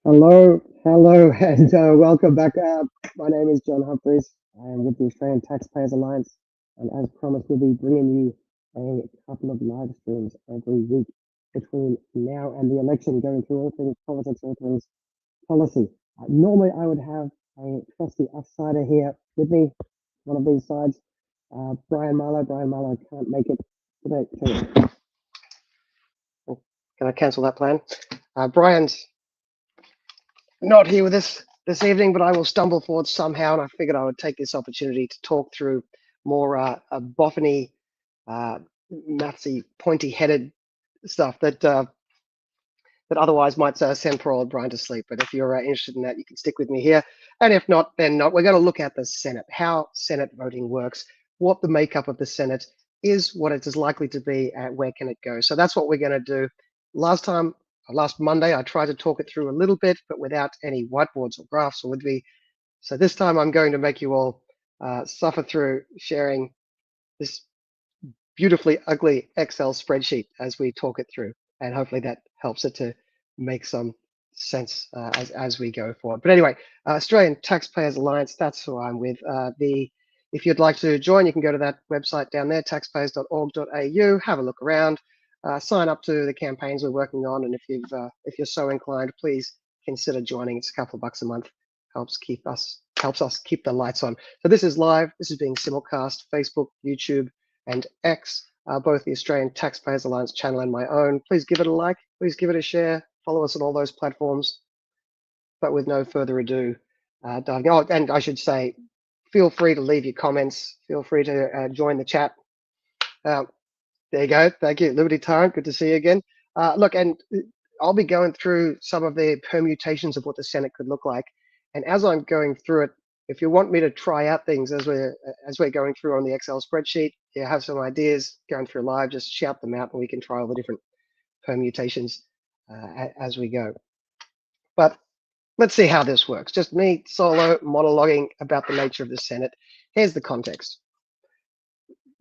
Hello, and welcome back. My name is John Humphreys. I am with the Australian Taxpayers Alliance, and as promised, we'll be bringing you a couple of live streams every week between now and the election, going through all things politics, all things policy. Normally, I would have a trusty outsider here with me, one of these sides, Brian Marlow. Brian Marlow can't make it today. Oh, can I cancel that plan? Brian's not here with us this evening, but I will stumble forward somehow, and I figured I would take this opportunity to talk through more boffiny, mathsy, pointy-headed stuff that otherwise might send poor old Brian to sleep. But if you're interested in that, you can stick with me here. And if not, then not. We're going to look at the Senate, how Senate voting works, what the makeup of the Senate is, what it is likely to be, and where can it go. So that's what we're going to do. Last Monday, I tried to talk it through a little bit, but without any whiteboards or graphs or would be. So this time I'm going to make you all suffer through sharing this beautifully ugly Excel spreadsheet as we talk it through. And hopefully that helps it to make some sense as we go forward. But anyway, Australian Taxpayers Alliance, that's who I'm with. If you'd like to join, you can go to that website down there, taxpayers.org.au, have a look around. Sign up to the campaigns we're working on, and if you're so inclined, please consider joining. It's a couple of bucks a month. Helps us keep the lights on. So this is live. This is being simulcast, Facebook, YouTube, and X, both the Australian Taxpayers Alliance channel and my own. Please give it a like. Please give it a share. Follow us on all those platforms. But with no further ado, diving. Oh, and I should say, feel free to leave your comments. Feel free to join the chat. There you go. Thank you, Liberty Tyrant. Good to see you again. Look, and I'll be going through some of the permutations of what the Senate could look like. And as I'm going through it, if you want me to try out things as we're going through on the Excel spreadsheet, you have some ideas going through live, just shout them out and we can try all the different permutations as we go. But let's see how this works. Just me solo monologuing about the nature of the Senate. Here's the context.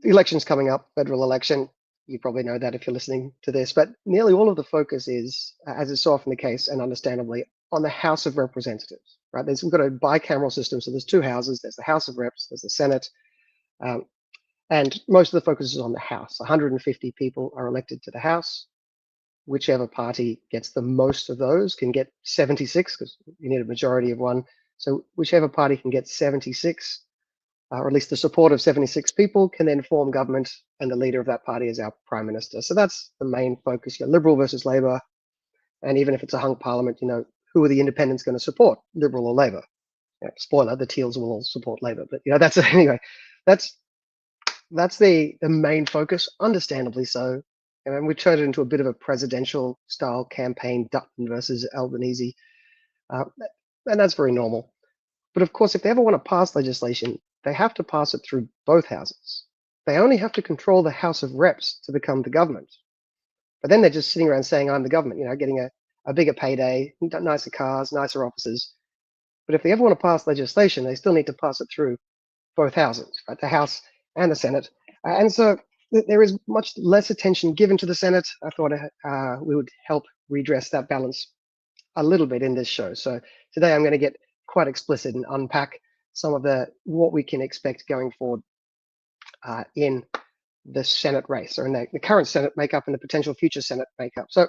The election's coming up, federal election. You probably know that if you're listening to this, but nearly all of the focus is, as is so often the case, and understandably, on the House of Representatives, right? We've got a bicameral system, so there's two houses. There's the House of Reps, there's the Senate, and most of the focus is on the House. 150 people are elected to the House. Whichever party gets the most of those can get 76, because you need a majority of one. So whichever party can get 76, or at least the support of 76 people, can then form government, and the leader of that party is our prime minister. So that's the main focus here, Liberal versus Labor. And even if it's a hung parliament, who are the independents going to support, Liberal or Labor? Spoiler, the Teals will all support Labor, but that's anyway. That's the main focus, understandably so. And we turned it into a bit of a presidential style campaign, Dutton versus Albanese, and that's very normal. But of course, if they ever want to pass legislation, they have to pass it through both houses. They only have to control the House of Reps to become the government. But then they're just sitting around saying, I'm the government, getting a bigger payday, nicer cars, nicer offices. But if they ever want to pass legislation, they still need to pass it through both houses, right? The House and the Senate. And so there is much less attention given to the Senate. I thought we would help redress that balance a little bit in this show. So today I'm going to get quite explicit and unpack some of what we can expect going forward in the Senate race, or in the current Senate makeup and the potential future Senate makeup. So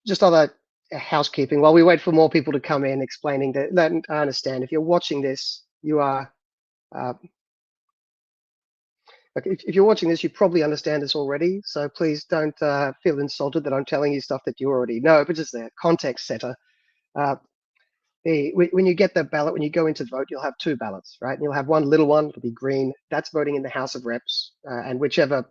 just other housekeeping while we wait for more people to come in, explaining that I understand if you're watching this, you are if you're watching this, you probably understand this already. So please don't feel insulted that I'm telling you stuff that you already know, but just a context setter. When you get the ballot, when you go into vote, you'll have two ballots, right? And you'll have one little one, it'll be green. That's voting in the House of Reps, and whichever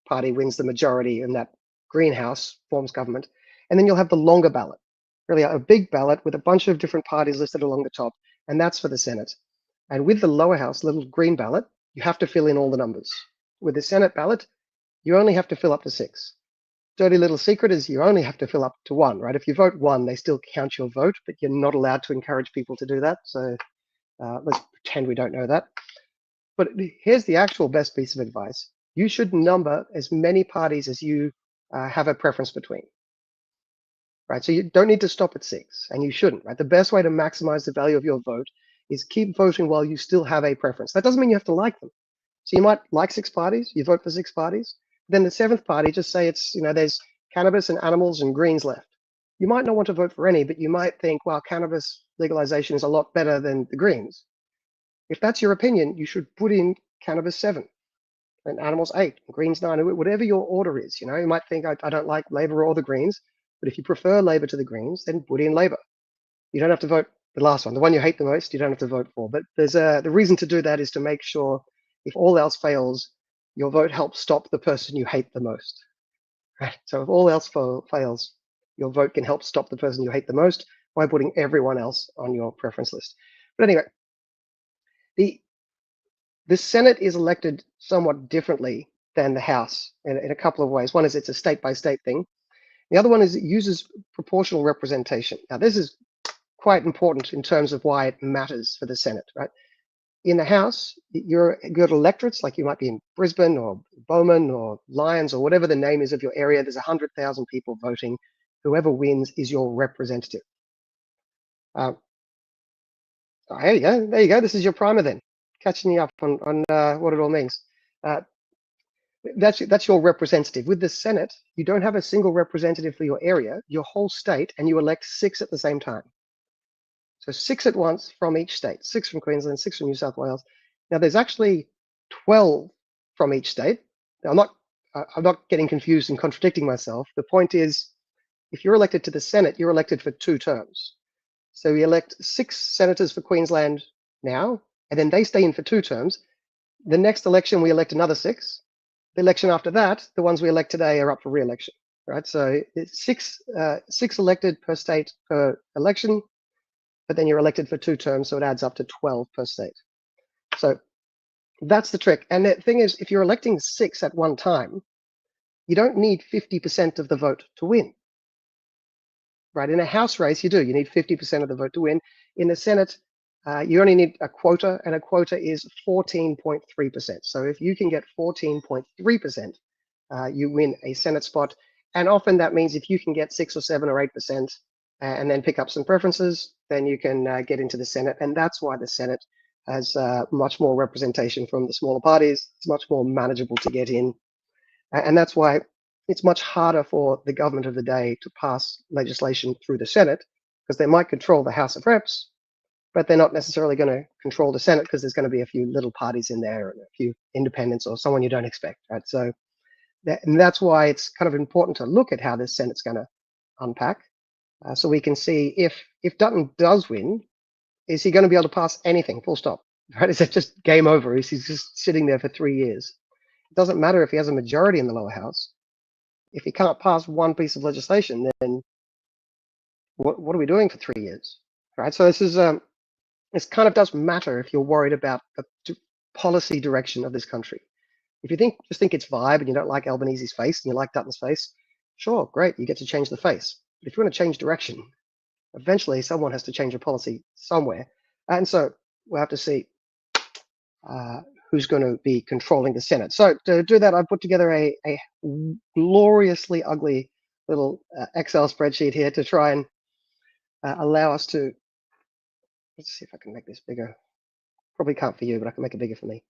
party wins the majority in that greenhouse forms government. And then you'll have the longer ballot, really a big ballot with a bunch of different parties listed along the top, and that's for the Senate. And with the lower house, little green ballot, you have to fill in all the numbers. With the Senate ballot, you only have to fill up to 6. Dirty little secret is you only have to fill up to 1, right? If you vote 1, they still count your vote, but you're not allowed to encourage people to do that. So let's pretend we don't know that. But here's the actual best piece of advice. You should number as many parties as you have a preference between. right? So you don't need to stop at 6, and you shouldn't, right? The best way to maximize the value of your vote is keep voting while you still have a preference. That doesn't mean you have to like them. So you might like 6 parties, you vote for 6 parties. Then the 7th party, just say it's, there's cannabis and animals and greens left. You might not want to vote for any, but you might think, well, cannabis legalization is a lot better than the greens. If that's your opinion, you should put in cannabis 7 and animals 8 and greens 9, whatever your order is. You might think, I don't like Labor or the Greens, but if you prefer Labor to the Greens, then put in Labor. You don't have to vote the last one, the one you hate the most, you don't have to vote for. But there's the reason to do that is to make sure if all else fails, your vote helps stop the person you hate the most. Right? So if all else fails, your vote can help stop the person you hate the most by putting everyone else on your preference list. But anyway, the Senate is elected somewhat differently than the House in a couple of ways. One is it's a state-by-state thing. The other one is it uses proportional representation. Now, this is quite important in terms of why it matters for the Senate, right? In the House, you're good electorates, like you might be in Brisbane or Bowman or Lyons or whatever the name is of your area. There's 100,000 people voting. Whoever wins is your representative. There you go. There you go. This is your primer then, catching you up on what it all means. That's your representative. With the Senate, you don't have a single representative for your area, your whole state, and you elect 6 at the same time. So 6 at once from each state, 6 from Queensland, 6 from New South Wales. Now there's actually 12 from each state. Now, I'm not getting confused and contradicting myself. The point is, if you're elected to the Senate, you're elected for 2 terms. So we elect 6 senators for Queensland now, and then they stay in for 2 terms. The next election, we elect another 6. The election after that, the ones we elect today are up for re-election, right? So it's 6 elected per state per election, but then you're elected for 2 terms, so it adds up to 12 per state. So that's the trick. And the thing is, if you're electing 6 at one time, you don't need 50% of the vote to win. Right? In a House race, you do. You need 50% of the vote to win. In the Senate, you only need a quota, and a quota is 14.3%. So if you can get 14.3%, you win a Senate spot. And often that means if you can get 6 or 7 or 8% and then pick up some preferences, then you can get into the Senate. And that's why the Senate has much more representation from the smaller parties. It's much more manageable to get in. And that's why it's much harder for the government of the day to pass legislation through the Senate, because they might control the House of Reps, but they're not necessarily going to control the Senate because there's going to be a few little parties in there and a few independents or someone you don't expect, right? So that's why it's kind of important to look at how this Senate's going to unpack, so we can see if Dutton does win, is he going to be able to pass anything, full stop, right? Is it just game over? Is he just sitting there for 3 years? It doesn't matter if he has a majority in the lower house. If he can't pass one piece of legislation, then what are we doing for 3 years, right? So this kind of does matter if you're worried about the policy direction of this country. If you just think it's vibe and you don't like Albanese's face and you like Dutton's face, sure, great, you get to change the face. But if you want to change direction, eventually someone has to change a policy somewhere. And so we'll have to see who's going to be controlling the Senate. So to do that, I've put together a gloriously ugly little Excel spreadsheet here to try and allow us to, let's see if I can make this bigger. Probably can't for you, but I can make it bigger for me.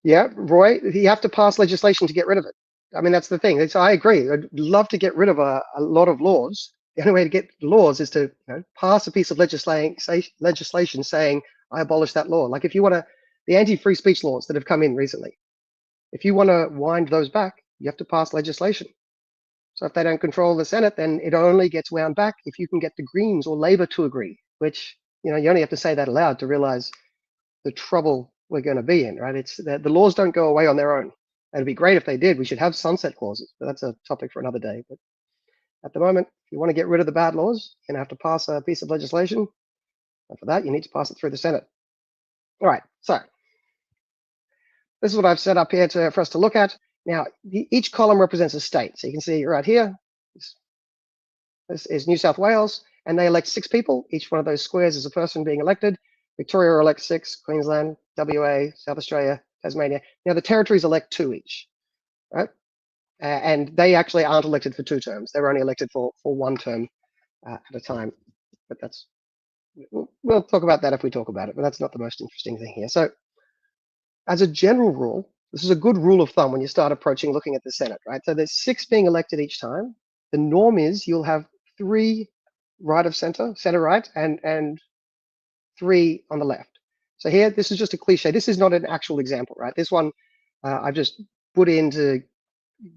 Yeah, Roy, you have to pass legislation to get rid of it. I mean, that's the thing. I agree. I'd love to get rid of a lot of laws. The only way to get laws is to pass a piece of legislation saying, I abolish that law. Like if you want to, the anti-free speech laws that have come in recently, if you want to wind those back, you have to pass legislation. So if they don't control the Senate, then it only gets wound back if you can get the Greens or Labor to agree, which, you only have to say that aloud to realize the trouble we're going to be in, right? It's the laws don't go away on their own. It'd be great if they did. We should have sunset clauses, but that's a topic for another day. But at the moment, if you want to get rid of the bad laws, you're going to have to pass a piece of legislation. And for that, you need to pass it through the Senate. All right, so this is what I've set up here for us to look at. Now, each column represents a state. So you can see right here, this is New South Wales, and they elect 6 people. Each one of those squares is a person being elected. Victoria elects 6, Queensland, WA, South Australia, Tasmania. Now the territories elect 2 each, right? And they actually aren't elected for 2 terms. They're only elected for 1 term at a time. But we'll talk about that if we talk about it, but that's not the most interesting thing here. So as a general rule, this is a good rule of thumb when you start approaching looking at the Senate, right? So there's 6 being elected each time. The norm is you'll have 3 right of center right, and 3 on the left. So here, this is just a cliche. This is not an actual example, right? This one I've just put in to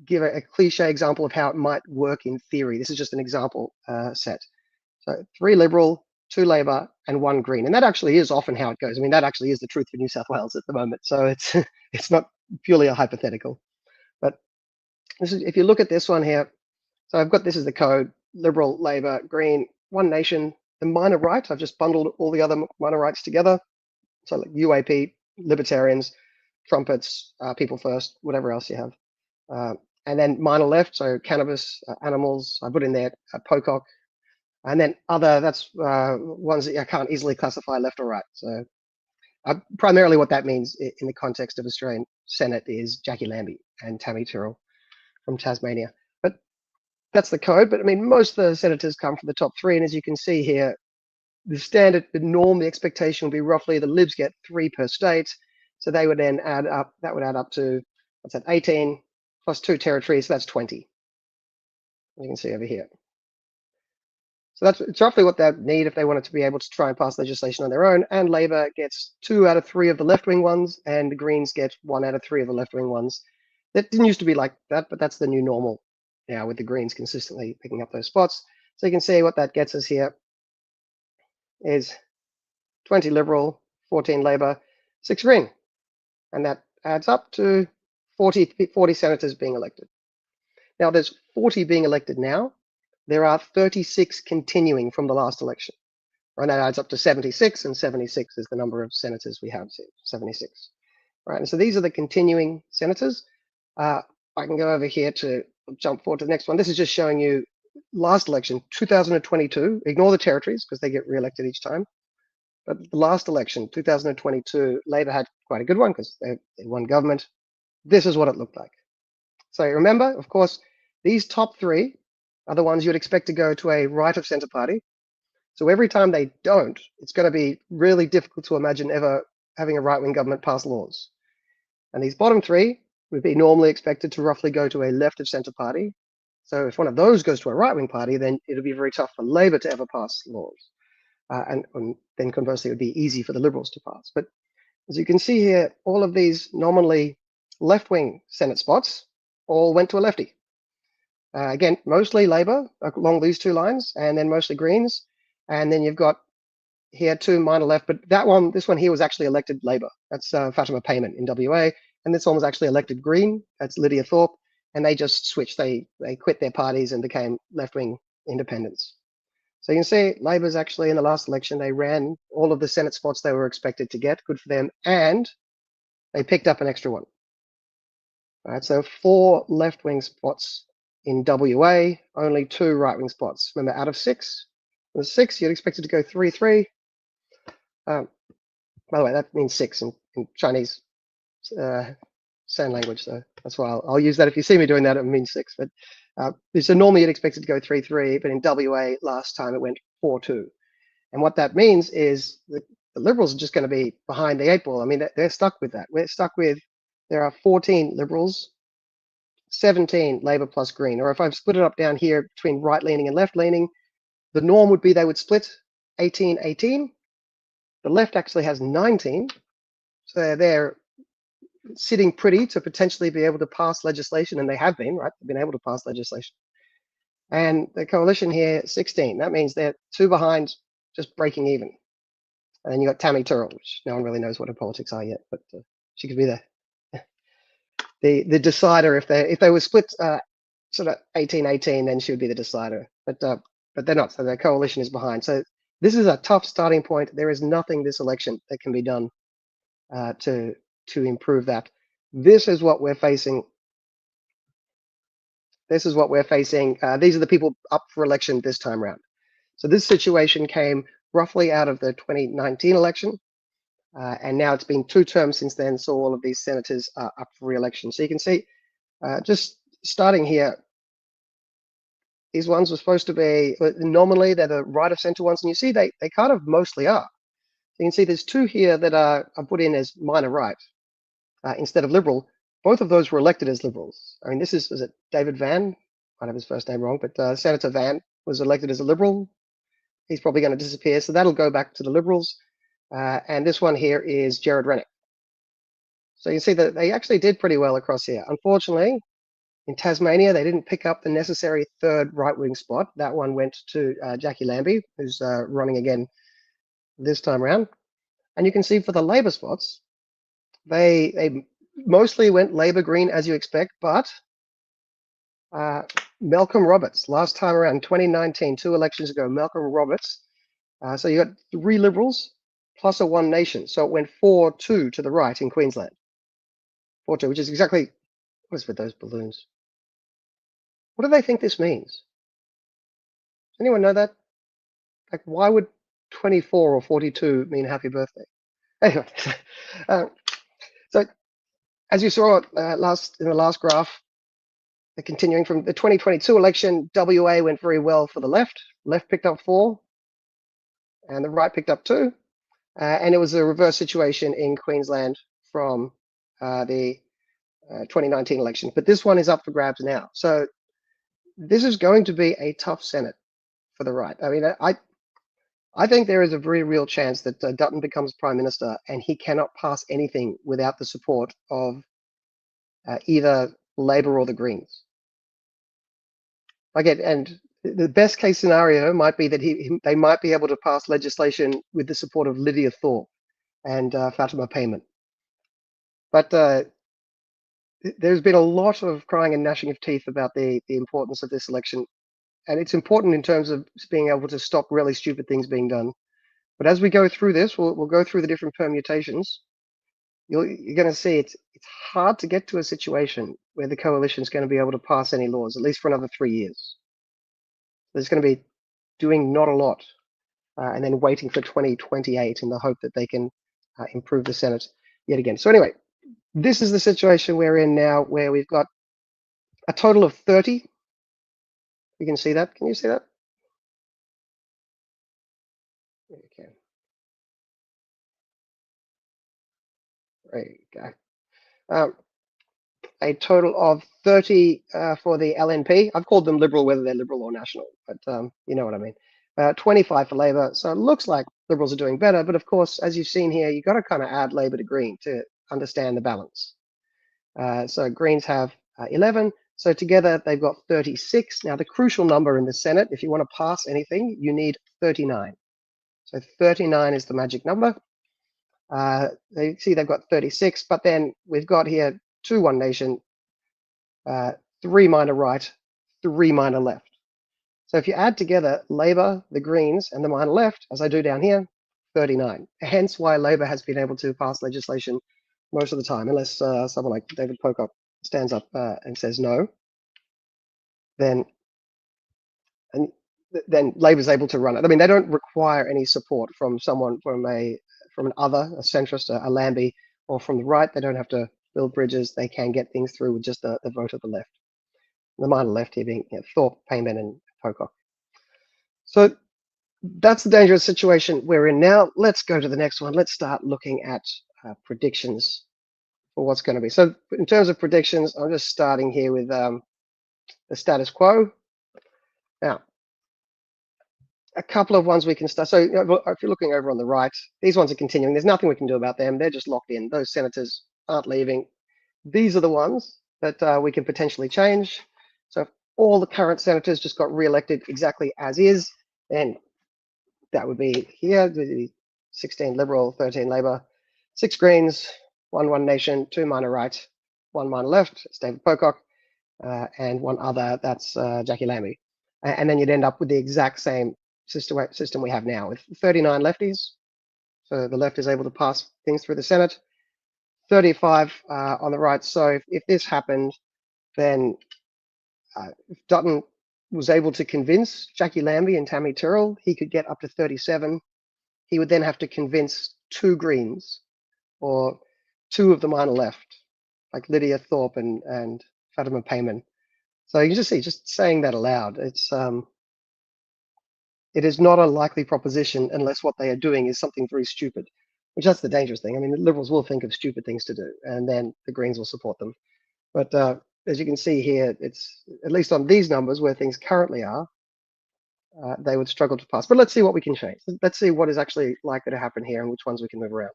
give a cliche example of how it might work in theory. This is just an example set. So 3 Liberal, 2 Labor, and 1 Green. And that actually is often how it goes. I mean, that actually is the truth for New South Wales at the moment. So it's it's not purely a hypothetical. But this is, if you look at this one here, so I've got this as the code: Liberal, Labor, Green, One Nation. The minor right, I've just bundled all the other minor rights together. So like UAP, Libertarians, Trumpets, People First, whatever else you have. And then minor left, so cannabis, animals, I put in there POCOC. And then other, that's ones that I can't easily classify left or right. So primarily what that means in the context of Australian Senate is Jackie Lambie and Tammy Tyrrell from Tasmania. But that's the code. But I mean, most of the senators come from the top 3. And as you can see here, the norm, the expectation would be roughly the Libs get 3 per state. So they would then add up, that would add up to, what's that, 18 plus 2 territories. So that's 20. You can see over here. So it's roughly what they'd need if they wanted to be able to try and pass legislation on their own. And Labor gets 2 out of 3 of the left-wing ones, and the Greens get 1 out of 3 of the left-wing ones. That didn't used to be like that, but that's the new normal now, with the Greens consistently picking up those spots. So you can see what that gets us here is 20 Liberal, 14 Labor, 6 Green. And that adds up to 40 senators being elected. Now there's 40 being elected now. There are 36 continuing from the last election. Right, that adds up to 76, and 76 is the number of senators we have, 76. Right, and so these are the continuing senators. I can go over here to jump forward to the next one. This is just showing you last election, 2022. Ignore the territories because they get re-elected each time. But the last election, 2022, Labor had quite a good one because they won government. This is what it looked like. So remember, of course, these top 3 are the ones you'd expect to go to a right of center party. So every time they don't, it's going to be really difficult to imagine ever having a right-wing government pass laws. And these bottom 3 would be normally expected to roughly go to a left of center party. So if one of those goes to a right-wing party, then it'll be very tough for Labor to ever pass laws. And then conversely, it would be easy for the Liberals to pass. But as you can see here, all of these nominally left-wing Senate spots all went to a lefty. Again, mostly Labor along these 2 lines, and then mostly Greens. And then you've got here 2 minor left, but this one here was actually elected Labor. That's Fatima Payment in WA. And this one was actually elected Green. That's Lydia Thorpe. And they just switched. They quit their parties and became left-wing independents. So you can see Labor's actually in the last election, they ran all of the Senate spots they were expected to get. Good for them. And they picked up an extra 1. All right, so 4 left-wing spots in WA, only 2 right-wing spots. Remember, out of 6, there's 6, you'd expect it to go 3-3. By the way, that means 6 in Chinese sign language, so that's why I'll use that. If you see me doing that, it means 6. But so normally you'd expect it to go 3-3, but in WA last time it went 4-2. And what that means is the Liberals are just going to be behind the 8 ball. I mean, they're stuck with that. We're stuck with, there are 14 Liberals, 17 Labor plus Green. Or if I've split it up down here between right-leaning and left-leaning, the norm would be they would split 18-18. The left actually has 19. So they're sitting pretty to potentially be able to pass legislation, and they have been, right? They've been able to pass legislation. And the coalition here, 16. That means they're 2 behind, just breaking even. And then you got Tammy Tyrrell, which no one really knows what her politics are yet, but she could be the decider. If they were split sort of 18-18, then she would be the decider. But they're not. So the coalition is behind. So this is a tough starting point. There is nothing this election that can be done to improve that. This is what we're facing. This is what we're facing. These are the people up for election this time around. So this situation came roughly out of the 2019 election. and now it's been 2 terms since then, so all of these senators are up for re-election. So you can see, just starting here, these ones were supposed to be, nominally they're the right of center ones, and you see they kind of mostly are. So you can see there's 2 here that are put in as minor right instead of liberal. Both of those were elected as liberals. I mean, this is it David Van? Might have his first name wrong, but Senator Van was elected as a liberal. He's probably going to disappear, so that'll go back to the liberals. And this one here is Jared Rennick. So you see that they actually did pretty well across here. Unfortunately, in Tasmania, they didn't pick up the necessary 3rd right-wing spot. That one went to Jackie Lambie, who's running again this time around. And you can see for the Labor spots, they mostly went Labor Green, as you expect, but Malcolm Roberts, last time around, 2019, 2 elections ago, Malcolm Roberts. So you got 3 Liberals plus a One Nation. So it went 4-2 to the right in Queensland. 4-2, which is exactly, what is with those balloons? What do they think this means? Does anyone know that? Like, why would 24 or 42 mean happy birthday? Anyway, so as you saw in the last graph, continuing from the 2022 election, WA went very well for the left. Left picked up 4, and the right picked up 2. And it was a reverse situation in Queensland from the 2019 election. But this one is up for grabs now. So this is going to be a tough Senate for the right. I mean, I think there is a very real chance that Dutton becomes Prime Minister and he cannot pass anything without the support of either Labor or the Greens. Again, and the best case scenario might be that they might be able to pass legislation with the support of Lydia Thorpe and Fatima Payman. But there's been a lot of crying and gnashing of teeth about the importance of this election. And it's important in terms of being able to stop really stupid things being done. But as we go through this, we'll go through the different permutations. You're going to see it's hard to get to a situation where the coalition is going to be able to pass any laws, at least for another 3 years. There's going to be doing not a lot and then waiting for 2028 in the hope that they can improve the Senate yet again. So anyway, this is the situation we're in now, where we've got a total of 30. You can see that. Can you see that? Okay. There you go. A total of 30 for the LNP. I've called them Liberal, whether they're Liberal or National, but you know what I mean. 25 for Labor. So it looks like Liberals are doing better, but of course, as you've seen here, you've got to kind of add Labor to Green to understand the balance. So Greens have 11. So together they've got 36. Now the crucial number in the Senate, if you want to pass anything, you need 39. So 39 is the magic number. They see they've got 36, but then we've got here 2 One Nation, 3 minor right, 3 minor left. So if you add together Labor, the Greens, and the minor left, as I do down here, 39. Hence why Labor has been able to pass legislation most of the time, unless someone like David Pocock stands up and says no. Then Labor's able to run it. I mean, they don't require any support from someone from a centrist, a Lambie, or from the right. They don't have to build bridges. They can get things through with just the vote of the left. The minor left here being Thorpe, Payman, and Pocock. So that's the dangerous situation we're in now. Let's go to the next one. Let's start looking at predictions for what's going to be. So in terms of predictions, I'm just starting here with the status quo. Now, a couple of ones we can start. So if you're looking over on the right, these ones are continuing. There's nothing we can do about them. They're just locked in. Those senators aren't leaving. These are the ones that we can potentially change. So if all the current senators just got re-elected exactly as is, then that would be here, 16 Liberal, 13 Labor, 6 Greens, 1 One Nation, 2 minor right, 1 minor left, it's David Pocock, and 1 other, that's Jackie Lambie. And then you'd end up with the exact same system we have now, with 39 lefties. So the left is able to pass things through the Senate, 35 on the right. So if this happened, then if Dutton was able to convince Jackie Lambie and Tammy Tyrrell, he could get up to 37. He would then have to convince 2 Greens or two of the minor left, like Lydia Thorpe and Fatima Payman. So you can just see, just saying that aloud, it is not a likely proposition unless what they are doing is something very stupid, which that's the dangerous thing. I mean, the Liberals will think of stupid things to do, and then the Greens will support them. But as you can see here, it's at least on these numbers where things currently are, they would struggle to pass. But let's see what we can change. Let's see what is actually likely to happen here and which ones we can move around.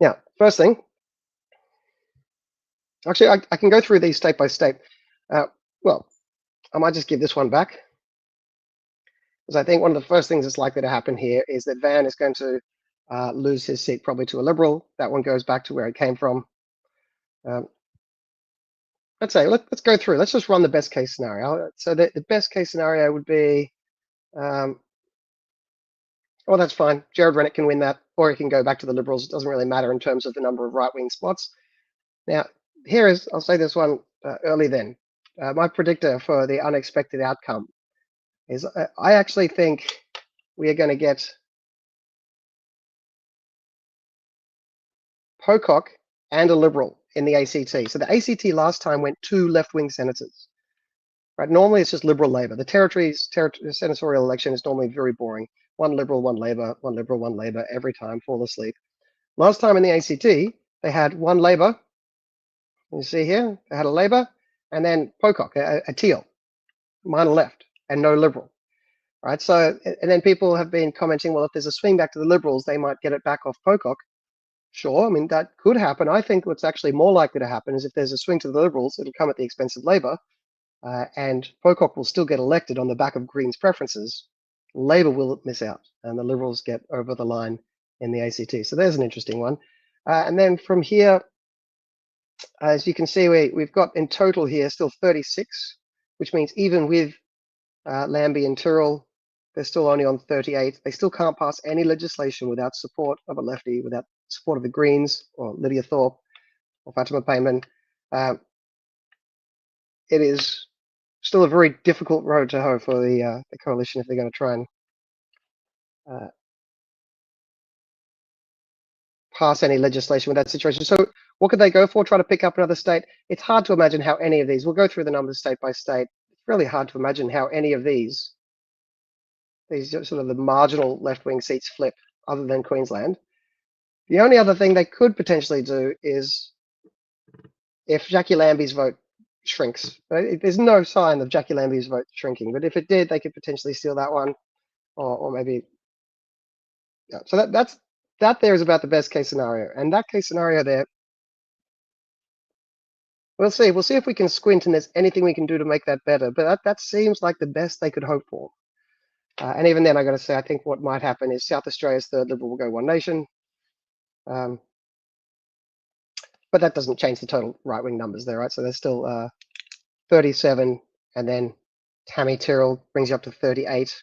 Now, first thing, actually, I can go through these state by state. Well, I might just give this one back, because I think one of the first things that's likely to happen here is that Van is going to lose his seat probably to a Liberal. That one goes back to where it came from. Let's say, let's go through. Let's just run the best case scenario. So the best case scenario would be, well, that's fine. Jared Rennick can win that, or he can go back to the Liberals. It doesn't really matter in terms of the number of right-wing spots. Now, here is, I'll say this one early then. My predictor for the unexpected outcome is I actually think we are going to get Pocock and a Liberal in the ACT. So the ACT last time went 2 left-wing senators. Right? Normally it's just Liberal Labor. The senatorial election is normally very boring. 1 Liberal, 1 Labor, 1 Liberal, 1 Labor every time, fall asleep. Last time in the ACT, they had 1 Labor. You see here, they had a Labor, and then Pocock, a Teal, minor left, and no Liberal. Right? So, and then people have been commenting, well, if there's a swing back to the Liberals, they might get it back off Pocock. Sure, I mean, that could happen. I think what's actually more likely to happen is if there's a swing to the Liberals, it'll come at the expense of Labor, and Pocock will still get elected on the back of Greens' preferences. Labor will miss out, and the Liberals get over the line in the ACT. So there's an interesting one. And then from here, as you can see, we've got in total here still 36, which means even with Lambie and Tyrrell, they're still only on 38. They still can't pass any legislation without support of a lefty, without support of the Greens or Lydia Thorpe or Fatima Payman. It is still a very difficult road to hoe for the coalition if they're going to try and pass any legislation with that situation. So what could they go for? Try to pick up another state? It's hard to imagine how any of these, we'll go through the numbers state by state. It's really hard to imagine how any of these sort of the marginal left-wing seats flip other than Queensland. The only other thing they could potentially do is if Jackie Lambie's vote shrinks. Right? There's no sign of Jackie Lambie's vote shrinking, but if it did, they could potentially steal that one, or maybe. Yeah. So that there is about the best case scenario, and that case scenario there. We'll see. We'll see if we can squint and there's anything we can do to make that better. But that seems like the best they could hope for. And even then, I got to say, I think what might happen is South Australia's third Liberal will go One Nation. But that doesn't change the total right-wing numbers there, right? So there's still 37, and then Tammy Tyrrell brings you up to 38.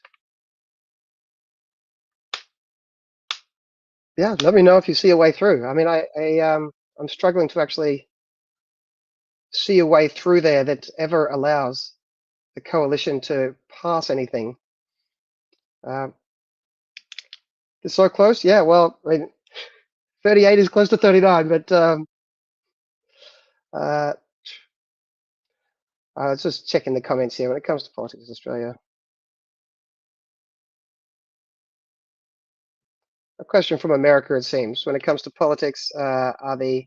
Yeah, let me know if you see a way through. I mean, I'm struggling to actually see a way through there that ever allows the coalition to pass anything. It's so close. Yeah, well, I mean, 38 is close to 39, but I was just checking the comments here when it comes to Politics Australia. A question from America, it seems. When it comes to politics, are the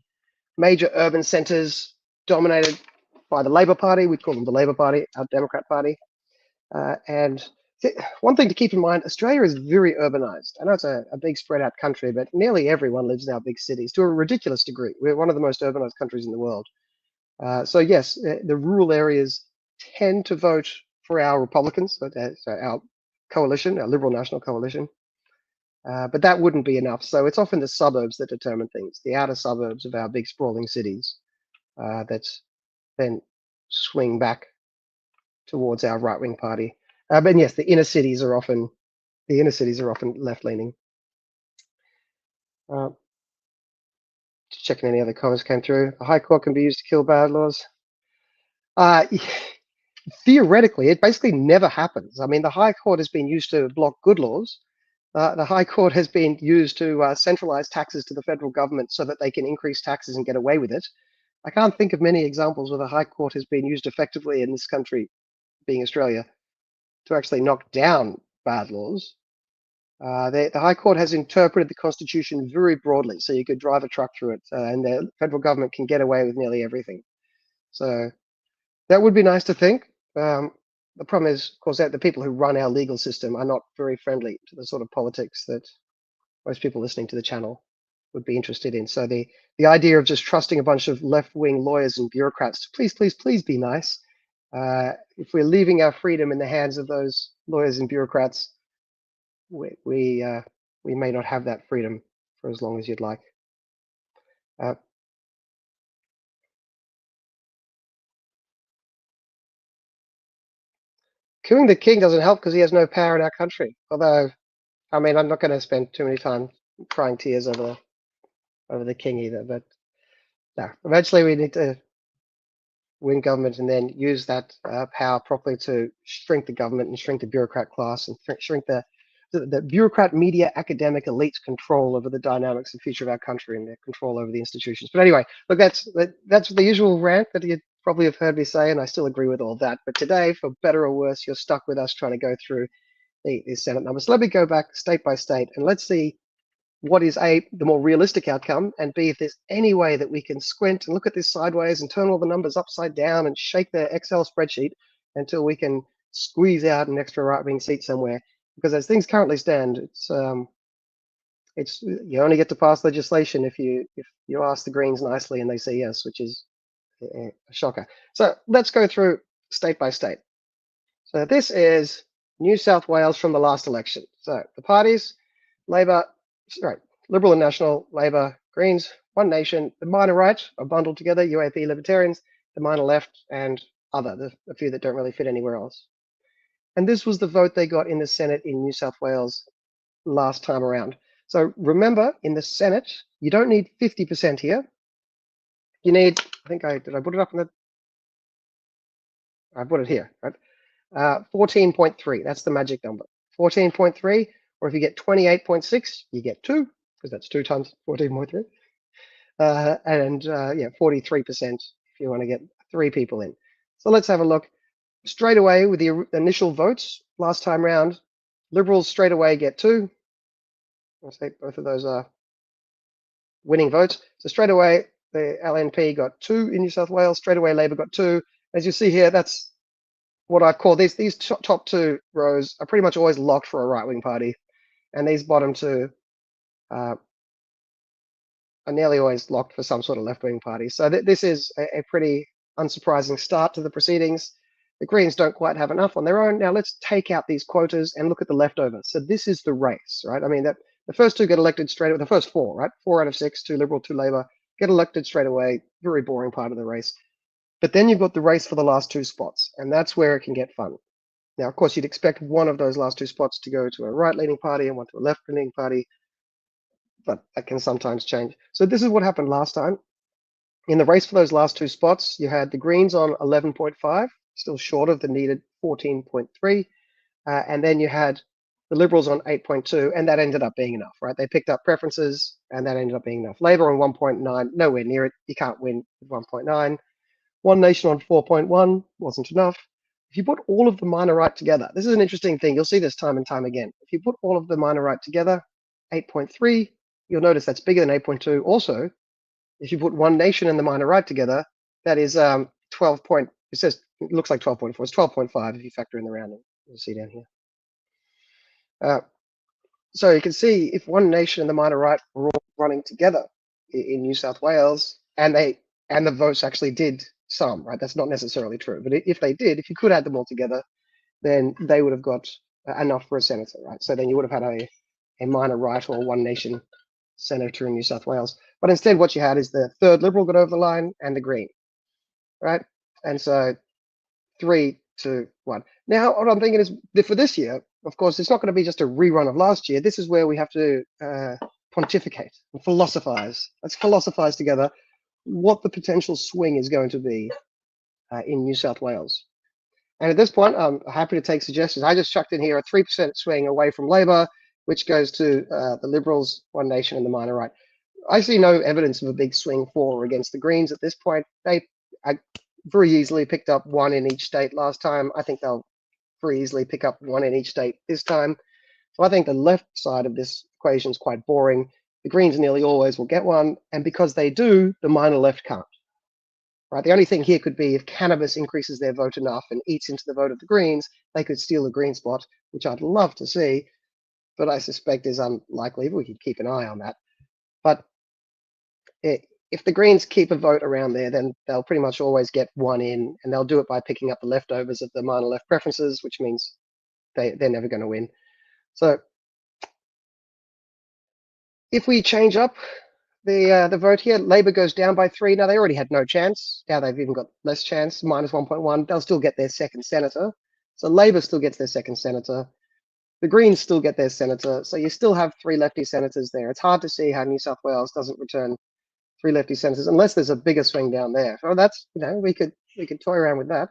major urban centres dominated by the Labor Party? We call them the Labor Party, our Democrat Party. And one thing to keep in mind, Australia is very urbanized. I know it's a big spread out country, but nearly everyone lives in our big cities to a ridiculous degree. We're one of the most urbanized countries in the world. So yes, the rural areas tend to vote for our Republicans, so our coalition, our Liberal National Coalition. But that wouldn't be enough. So it's often the suburbs that determine things, the outer suburbs of our big sprawling cities that then swing back towards our right-wing party. But yes, the inner cities are often left-leaning. Just checking any other comments came through. The High Court can be used to kill bad laws. Theoretically, it basically never happens. I mean, the High Court has been used to block good laws, The High Court has been used to centralize taxes to the federal government so that they can increase taxes and get away with it. I can't think of many examples where the High Court has been used effectively in this country, being Australia, to actually knock down bad laws. The High Court has interpreted the Constitution very broadly, so you could drive a truck through it, and the federal government can get away with nearly everything. So that would be nice to think. The problem is, of course, that the people who run our legal system are not very friendly to the sort of politics that most people listening to the channel would be interested in. So the idea of just trusting a bunch of left-wing lawyers and bureaucrats to please be nice. If we're leaving our freedom in the hands of those lawyers and bureaucrats, we may not have that freedom for as long as you'd like. Killing the king doesn't help because he has no power in our country. Although, I mean, I'm not going to spend too many time crying tears over the king either. But no, eventually we need to win government and then use that power properly to shrink the government and shrink the bureaucrat class and shrink the bureaucrat, media, academic elite's control over the dynamics and future of our country and their control over the institutions. But anyway, look, that's the usual rant that you probably have heard me say, and I still agree with all that. But today, for better or worse, you're stuck with us trying to go through the Senate numbers. So let me go back state by state and let's see what is A, the more realistic outcome, and B, if there's any way that we can squint and look at this sideways and turn all the numbers upside down and shake the Excel spreadsheet until we can squeeze out an extra right-wing seat somewhere. Because as things currently stand, it's you only get to pass legislation if you ask the Greens nicely and they say yes, which is a shocker. So let's go through state by state. So this is New South Wales from the last election. So the parties, Labor, right, Liberal and National, Labor, Greens, One Nation, the minor right are bundled together, UAP Libertarians, the minor left, and other, the few that don't really fit anywhere else. And this was the vote they got in the Senate in New South Wales last time around. So remember, in the Senate, you don't need 50% here. You need, did I put it up in the, I put it here, right? 14.3, that's the magic number. 14.3, or if you get 28.6, you get 2, because that's 2 times 14.3. Yeah, 43% if you want to get 3 people in. So let's have a look. Straight away with the initial votes last time round, Liberals straight away get 2. I'll say both of those are winning votes. So straight away, the LNP got 2 in New South Wales. Straight away, Labor got 2. As you see here, that's what I call these top 2 rows are pretty much always locked for a right-wing party, and these bottom 2 are nearly always locked for some sort of left-wing party. So this is a pretty unsurprising start to the proceedings. The Greens don't quite have enough on their own. Now let's take out these quotas and look at the leftover. So this is the race, right? I mean, the first 2 get elected straight away. The first 4, right? 4 out of 6, 2 Liberal, 2 Labor, get elected straight away. Very boring part of the race. But then you've got the race for the last 2 spots, and that's where it can get fun. Now, of course, you'd expect one of those last 2 spots to go to a right-leaning party and one to a left-leaning party, but that can sometimes change. So this is what happened last time. In the race for those last 2 spots, you had the Greens on 11.5, still short of the needed 14.3, and then you had the Liberals on 8.2, and that ended up being enough, right? They picked up preferences, and that ended up being enough. Labor on 1.9, nowhere near it. You can't win with 1.9. One Nation on 4.1 wasn't enough. If you put all of the minor right together, this is an interesting thing. You'll see this time and time again. If you put all of the minor right together, 8.3, you'll notice that's bigger than 8.2. Also, if you put One Nation and the minor right together, that is 12 point, it looks like 12.4. It's 12.5 if you factor in the rounding. You'll see down here. So you can see if One Nation and the minor right were all running together in New South Wales, and the votes actually did some, right? That's not necessarily true, but if they did, if you could add them all together, then they would have got enough for a senator, right? So then you would have had a minor right or One Nation senator in New South Wales. But instead, what you had is the 3rd Liberal got over the line and the Green, right? And so 3 to 1. Now, what I'm thinking is that for this year, of course, it's not going to be just a rerun of last year. This is where we have to pontificate and philosophize. Let's philosophize together what the potential swing is going to be in New South Wales. And at this point, I'm happy to take suggestions. I just chucked in here a 3% swing away from Labor which goes to the Liberals, One Nation, and the minor right. I see no evidence of a big swing for or against the Greens at this point. They very easily picked up one in each state last time. I think they'll very easily pick up one in each state this time. So I think the left side of this equation is quite boring. The Greens nearly always will get one, and because they do, the minor left can't. Right? The only thing here could be if cannabis increases their vote enough and eats into the vote of the Greens, they could steal a Green spot, which I'd love to see, but I suspect is unlikely. We could keep an eye on that. But if the Greens keep a vote around there, then they'll pretty much always get one in, and they'll do it by picking up the leftovers of the minor left preferences, which means they're never going to win. So if we change up the vote here, Labor goes down by 3. Now, they already had no chance. Now they've even got less chance, minus 1.1. They'll still get their second senator. So Labor still gets their second senator. The Greens still get their senator. So you still have 3 lefty senators there. It's hard to see how New South Wales doesn't return 3 lefty senators unless there's a bigger swing down there. So that's, we could toy around with that.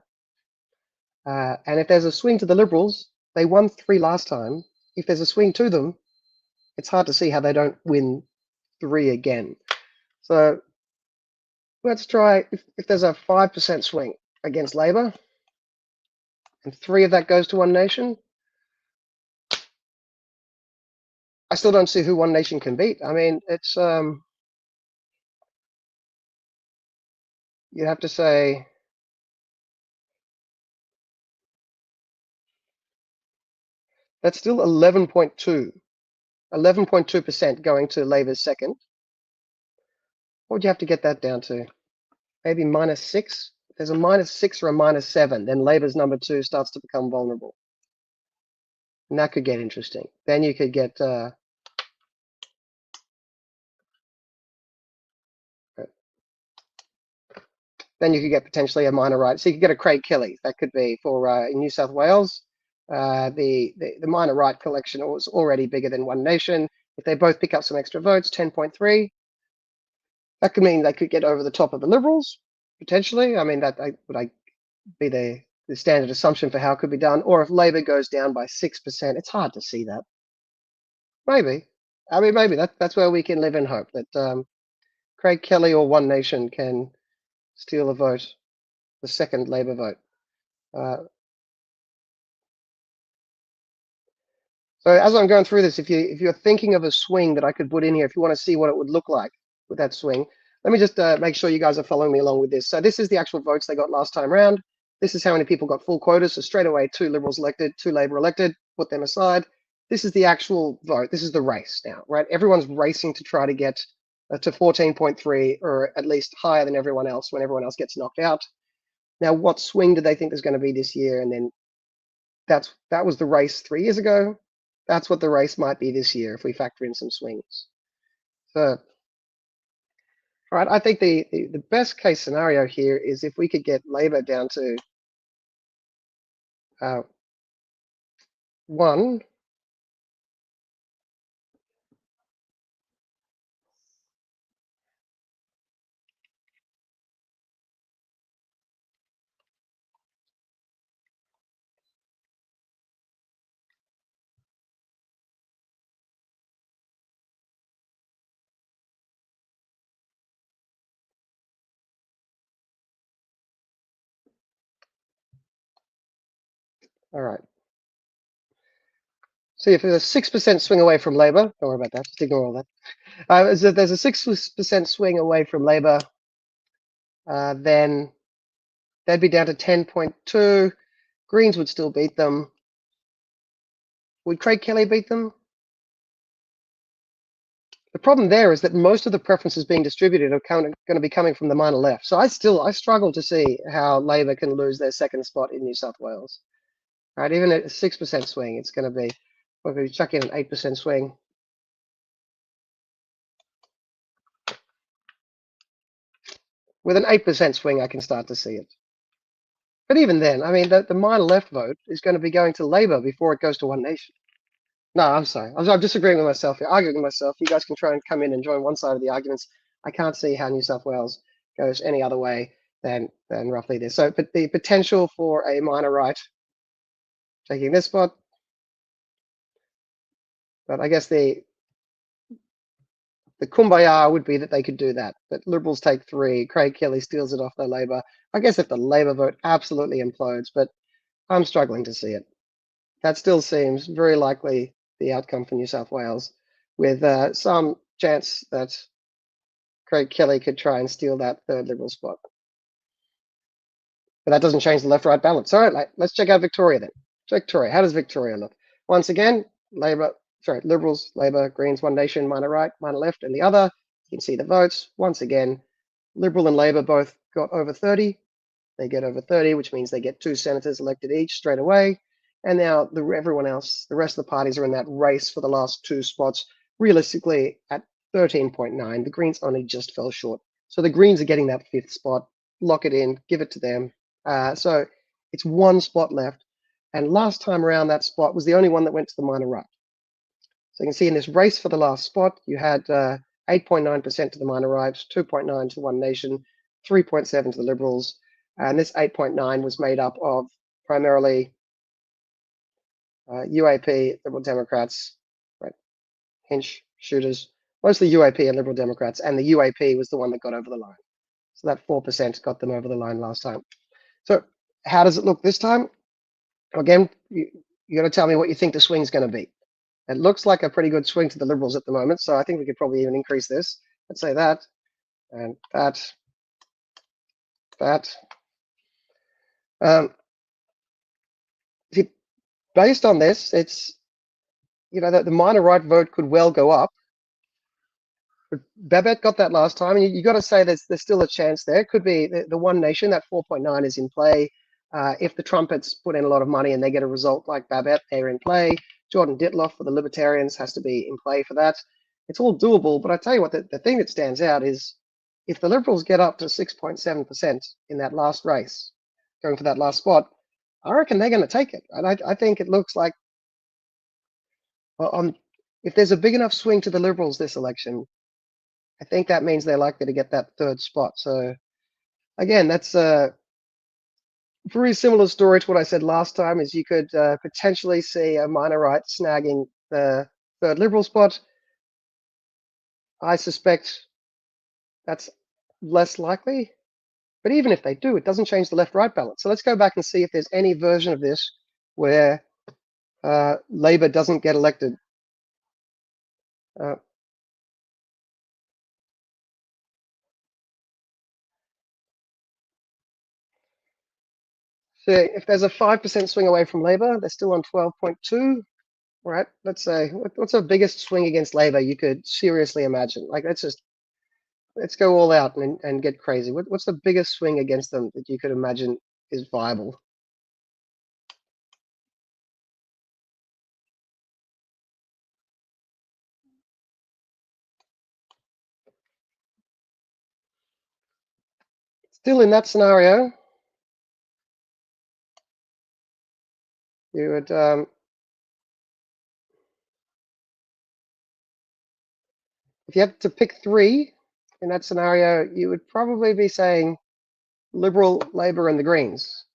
And if there's a swing to the Liberals, they won 3 last time. If there's a swing to them, it's hard to see how they don't win 3 again. So let's try, if there's a 5% swing against Labor, and 3 of that goes to One Nation, I still don't see who One Nation can beat. I mean, it's, you'd have to say, that's still 11.2% going to Labor's second. What would you have to get that down to? Maybe -6? If there's a -6 or a -7, then Labor's number 2 starts to become vulnerable. And that could get interesting. Then you could get potentially a minor right. So you could get a Craig Kelly. That could be for in New South Wales. The minor right collection was already bigger than One Nation. If they both pick up some extra votes, 10.3, that could mean they could get over the top of the Liberals, potentially. I mean, that would be the standard assumption for how it could be done. Or if Labor goes down by 6%, it's hard to see that. Maybe. I mean, maybe that's where we can live in hope that Craig Kelly or One Nation can steal a vote, the second Labor vote. So as I'm going through this, if you're thinking of a swing that I could put in here, if you want to see what it would look like with that swing, let me just make sure you guys are following me along with this. So this is the actual votes they got last time round. This is how many people got full quotas. So straight away, 2 Liberals elected, 2 Labor elected, put them aside. This is the actual vote. This is the race now, right? Everyone's racing to try to get to 14.3 or at least higher than everyone else when everyone else gets knocked out. Now, what swing do they think there's going to be this year? And then that was the race 3 years ago. That's what the race might be this year if we factor in some swings. So, all right, I think the best case scenario here is if we could get Labor down to 1. All right. See, if there's a 6% swing away from Labor, don't worry about that, just ignore all that. So there's a 6% swing away from Labor, then they'd be down to 10.2. Greens would still beat them. Would Craig Kelly beat them? The problem there is that most of the preferences being distributed are going to be coming from the minor left. So I struggle to see how Labor can lose their second spot in New South Wales. Right, even at a 6% swing, it's going to be, we're going to chuck in an 8% swing. With an 8% swing, I can start to see it. But even then, I mean, the minor left vote is going to be going to Labor before it goes to One Nation. No, I'm sorry. I'm disagreeing with myself here, arguing with myself. You guys can try and come in and join one side of the arguments. I can't see how New South Wales goes any other way than roughly this. So, but the potential for a minor right taking this spot, But I guess the kumbaya would be that they could do that. But Liberals take 3. Craig Kelly steals it off the Labor. I guess if the Labor vote absolutely implodes, but I'm struggling to see it. That still seems very likely the outcome for New South Wales, with some chance that Craig Kelly could try and steal that third Liberal spot. But that doesn't change the left-right balance. All right, let's check out Victoria then. Victoria, how does Victoria look? Once again, Liberals, Labor, Greens, One Nation, minor right, minor left, and the other. You can see the votes. Once again, Liberal and Labor both got over 30. They get over 30, which means they get 2 senators elected each straight away. And now everyone else, the rest of the parties are in that race for the last 2 spots, realistically at 13.9. The Greens only just fell short. So the Greens are getting that 5th spot. Lock it in, give it to them. So it's 1 spot left. And last time around, that spot was the only one that went to the minor right. So you can see in this race for the last spot, you had 8.9% to the minor right, 2.9 to One Nation, 3.7 to the Liberals. And this 8.9 was made up of primarily UAP, Liberal Democrats, right? Hinch, shooters, mostly UAP and Liberal Democrats. And the UAP was the one that got over the line. So that 4% got them over the line last time. So how does it look this time? Again, you got to tell me what you think the swing is going to be. It looks like a pretty good swing to the Liberals at the moment, so I think we could probably even increase this. Let's say that, and that. Based on this, it's, that the minor right vote could well go up. But Babette got that last time, and you got to say there's still a chance there. It could be the One Nation, that 4.9 is in play. If the Trumpets put in a lot of money and they get a result like Babette, they're in play. Jordan Ditloff for the Libertarians has to be in play for that. It's all doable, but I tell you what, the thing that stands out is if the Liberals get up to 6.7% in that last race, going for that last spot, I reckon they're going to take it. And I think it looks like if there's a big enough swing to the Liberals this election, I think that means they're likely to get that 3rd spot. So again, that's a very similar story to what I said last time, is you could potentially see a minor right snagging the 3rd Liberal spot. I suspect that's less likely, but even if they do, it doesn't change the left-right balance. So let's go back and see if there's any version of this where Labor doesn't get elected. So if there's a 5% swing away from Labor, they're still on 12.2. Right? Let's say, what's the biggest swing against Labor you could seriously imagine? Like, let's go all out and get crazy. What's the biggest swing against them that you could imagine is viable? Still in that scenario, you would if you had to pick 3 in that scenario, you would probably be saying Liberal, Labor, and the Greens.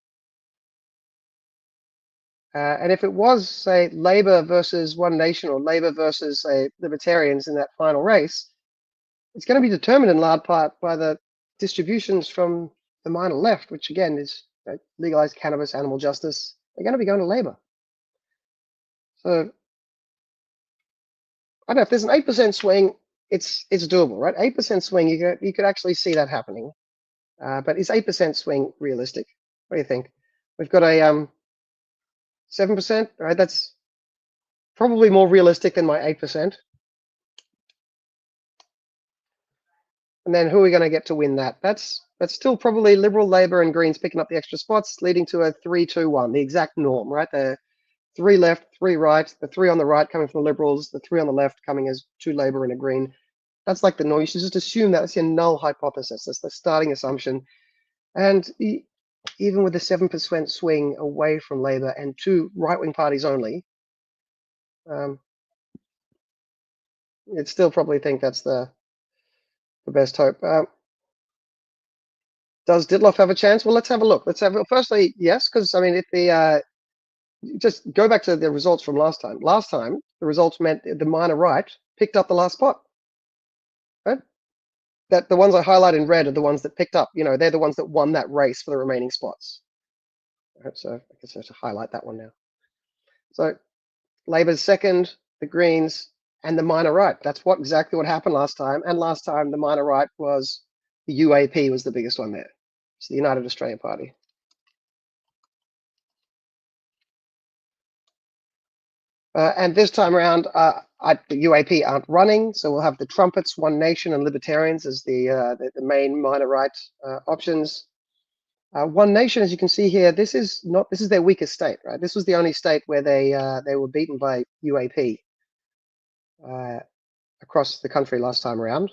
And if it was, say, Labor versus One Nation or Labor versus, say, Libertarians in that final race, it's going to be determined in large part by the distributions from the minor left, which again is legalized cannabis, animal justice. They're going to be going to Labor. So I don't know if there's an 8% swing, it's doable, right? 8% swing, you could actually see that happening. But is 8% swing realistic? What do you think? We've got a 7%, right? That's probably more realistic than my 8%. And then who are we going to get to win that? That's still probably Liberal, Labor, and Greens picking up the extra spots, leading to a 3-2-1, the exact norm, right? The 3 left, 3 right, the 3 on the right coming from the Liberals, the 3 on the left coming as 2 Labor and a Green. That's like the norm. You should just assume that's your null hypothesis. That's the starting assumption. And even with the 7% swing away from Labor and 2 right-wing parties only, you'd still probably think that's the best hope. Does Ditloff have a chance? Well, let's have a look. Firstly, yes, because I mean, if the just go back to the results from last time. Last time, the results meant the minor right picked up the last spot. Right? That the ones I highlight in red are the ones that picked up. You know, they're the ones that won that race for the remaining spots. Right? So I guess I have to highlight that one now. So Labour's second, the Greens, and the minor right. That's exactly what happened last time. And last time, the minor right was the UAP was the biggest one there. It's the United Australia Party. And this time around, the UAP aren't running, so we'll have the Trumpets, One Nation, and Libertarians as the main minor right options. One Nation, as you can see here, this is their weakest state, right? This was the only state where they were beaten by UAP across the country last time around.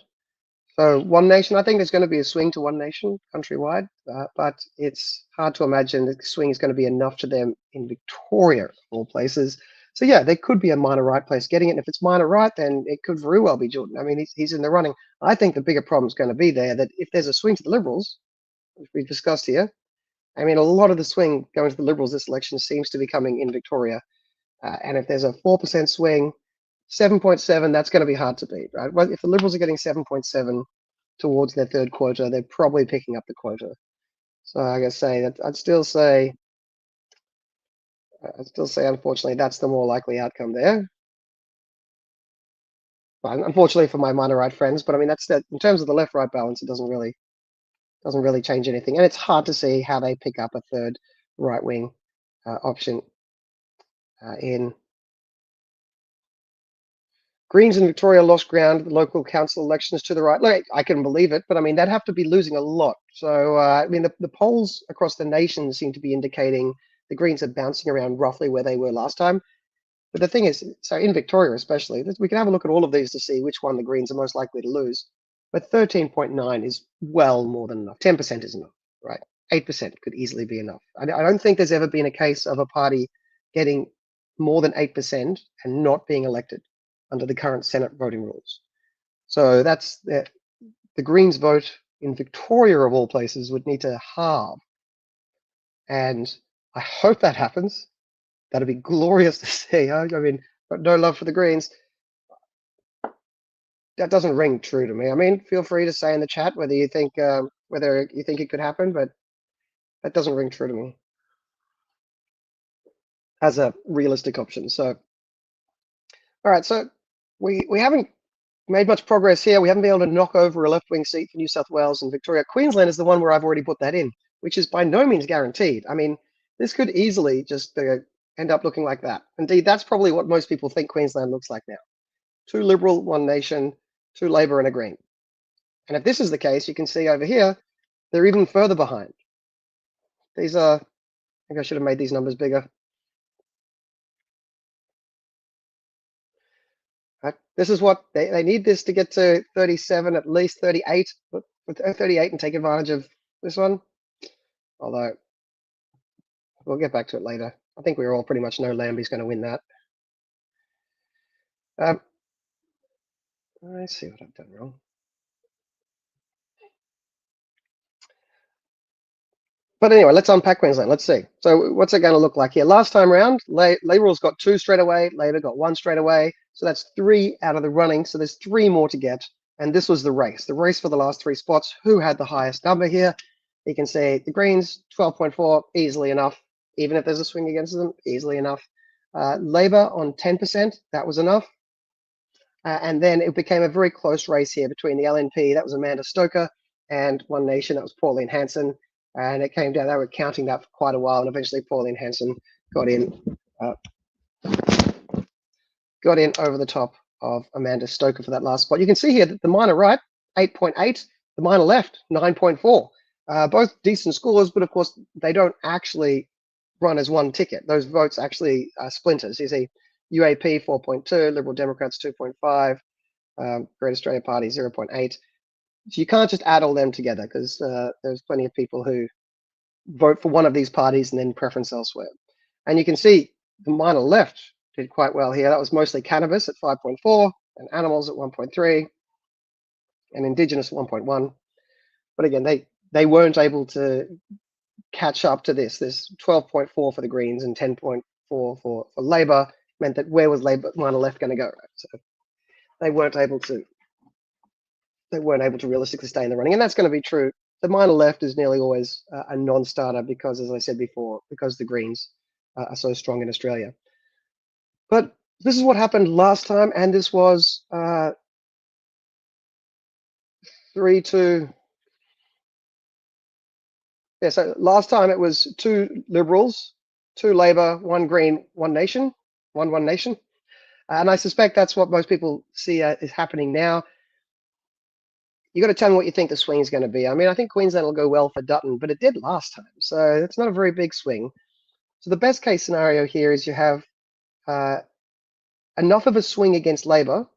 So One Nation, I think there's going to be a swing to One Nation countrywide, but it's hard to imagine the swing is going to be enough to them in Victoria, of all places. So yeah, there could be a minor right place getting it. And if it's minor right, then it could very well be Jordan. I mean, he's in the running. I think the bigger problem is going to be there that if there's a swing to the Liberals, which we've discussed here, I mean, a lot of the swing going to the Liberals this election seems to be coming in Victoria. And if there's a 4% swing, 7.7, that's going to be hard to beat, right? Well, if the Liberals are getting 7.7 towards their third quota, they're probably picking up the quota. So I gotta say that I'd still say, unfortunately, that's the more likely outcome there. But unfortunately for my minor right friends, but I mean that's that in terms of the left-right balance, it doesn't really change anything, and it's hard to see how they pick up a third right-wing option in. Greens in Victoria lost ground at the local council elections to the right. Like, I can believe it, but I mean, they'd have to be losing a lot. So, I mean, the polls across the nation seem to be indicating the Greens are bouncing around roughly where they were last time. But the thing is, so in Victoria especially, we can have a look at all of these to see which one the Greens are most likely to lose. But 13.9 is well more than enough. 10% is enough, right? 8% could easily be enough. I don't think there's ever been a case of a party getting more than 8% and not being elected under the current Senate voting rules. So that's the Greens vote in Victoria, of all places, would need to halve. And I hope that happens. That'd be glorious to see. I mean, but no love for the Greens. That doesn't ring true to me. I mean, feel free to say in the chat whether you think it could happen, but that doesn't ring true to me as a realistic option. So, all right, so we haven't made much progress here. We haven't been able to knock over a left-wing seat for New South Wales and Victoria. Queensland is the one where I've already put that in, which is by no means guaranteed. I mean, this could easily just end up looking like that. Indeed, that's probably what most people think Queensland looks like now. 2 Liberal, 1 Nation, 2 Labor, and a Green. And if this is the case, you can see over here, they're even further behind. These are, I think I should have made these numbers bigger. Right? This is what they need this to get to 37, at least 38, 38 and take advantage of this one. Although we'll get back to it later. I think we all pretty much know Lambie's going to win that. Let's see what I've done wrong. But anyway, let's unpack Queensland. Let's see. So what's it going to look like here? Last time around, Liberals got 2 straight away. Labor got 1 straight away. So that's 3 out of the running. So there's 3 more to get. And this was the race for the last 3 spots. Who had the highest number here? You can see the Greens, 12.4, easily enough. Even if there's a swing against them, easily enough. Labor on 10%, that was enough. And then it became a very close race here between the LNP, that was Amanda Stoker, and One Nation, that was Pauline Hanson. And it came down, they were counting that for quite a while, and eventually Pauline Hanson got in over the top of Amanda Stoker for that last spot. You can see here that the minor right, 8.8, the minor left, 9.4. Both decent scores, but of course, they don't actually run as one ticket. Those votes actually are splinters. You see UAP 4.2, Liberal Democrats 2.5, Great Australia Party 0.8. So you can't just add all them together because there's plenty of people who vote for one of these parties and then preference elsewhere. And you can see the minor left did quite well here. That was mostly cannabis at 5.4 and animals at 1.3 and Indigenous at 1.1. But again, they weren't able to catch up to this 12.4 for the Greens and 10.4 for Labour meant that where was Labour minor left going to go? Right? So they weren't able to realistically stay in the running, and that's going to be true. The minor left is nearly always a non-starter because, as I said before, because the Greens are so strong in Australia. But this is what happened last time, and this was 3-2. Yeah, so last time it was 2 Liberals, 2 Labor, 1 Green, 1 Nation, 1 Nation. And I suspect that's what most people see is happening now. You got to tell me what you think the swing is going to be. I mean, I think Queensland will go well for Dutton, but it did last time, so it's not a very big swing. So the best case scenario here is you have enough of a swing against Labor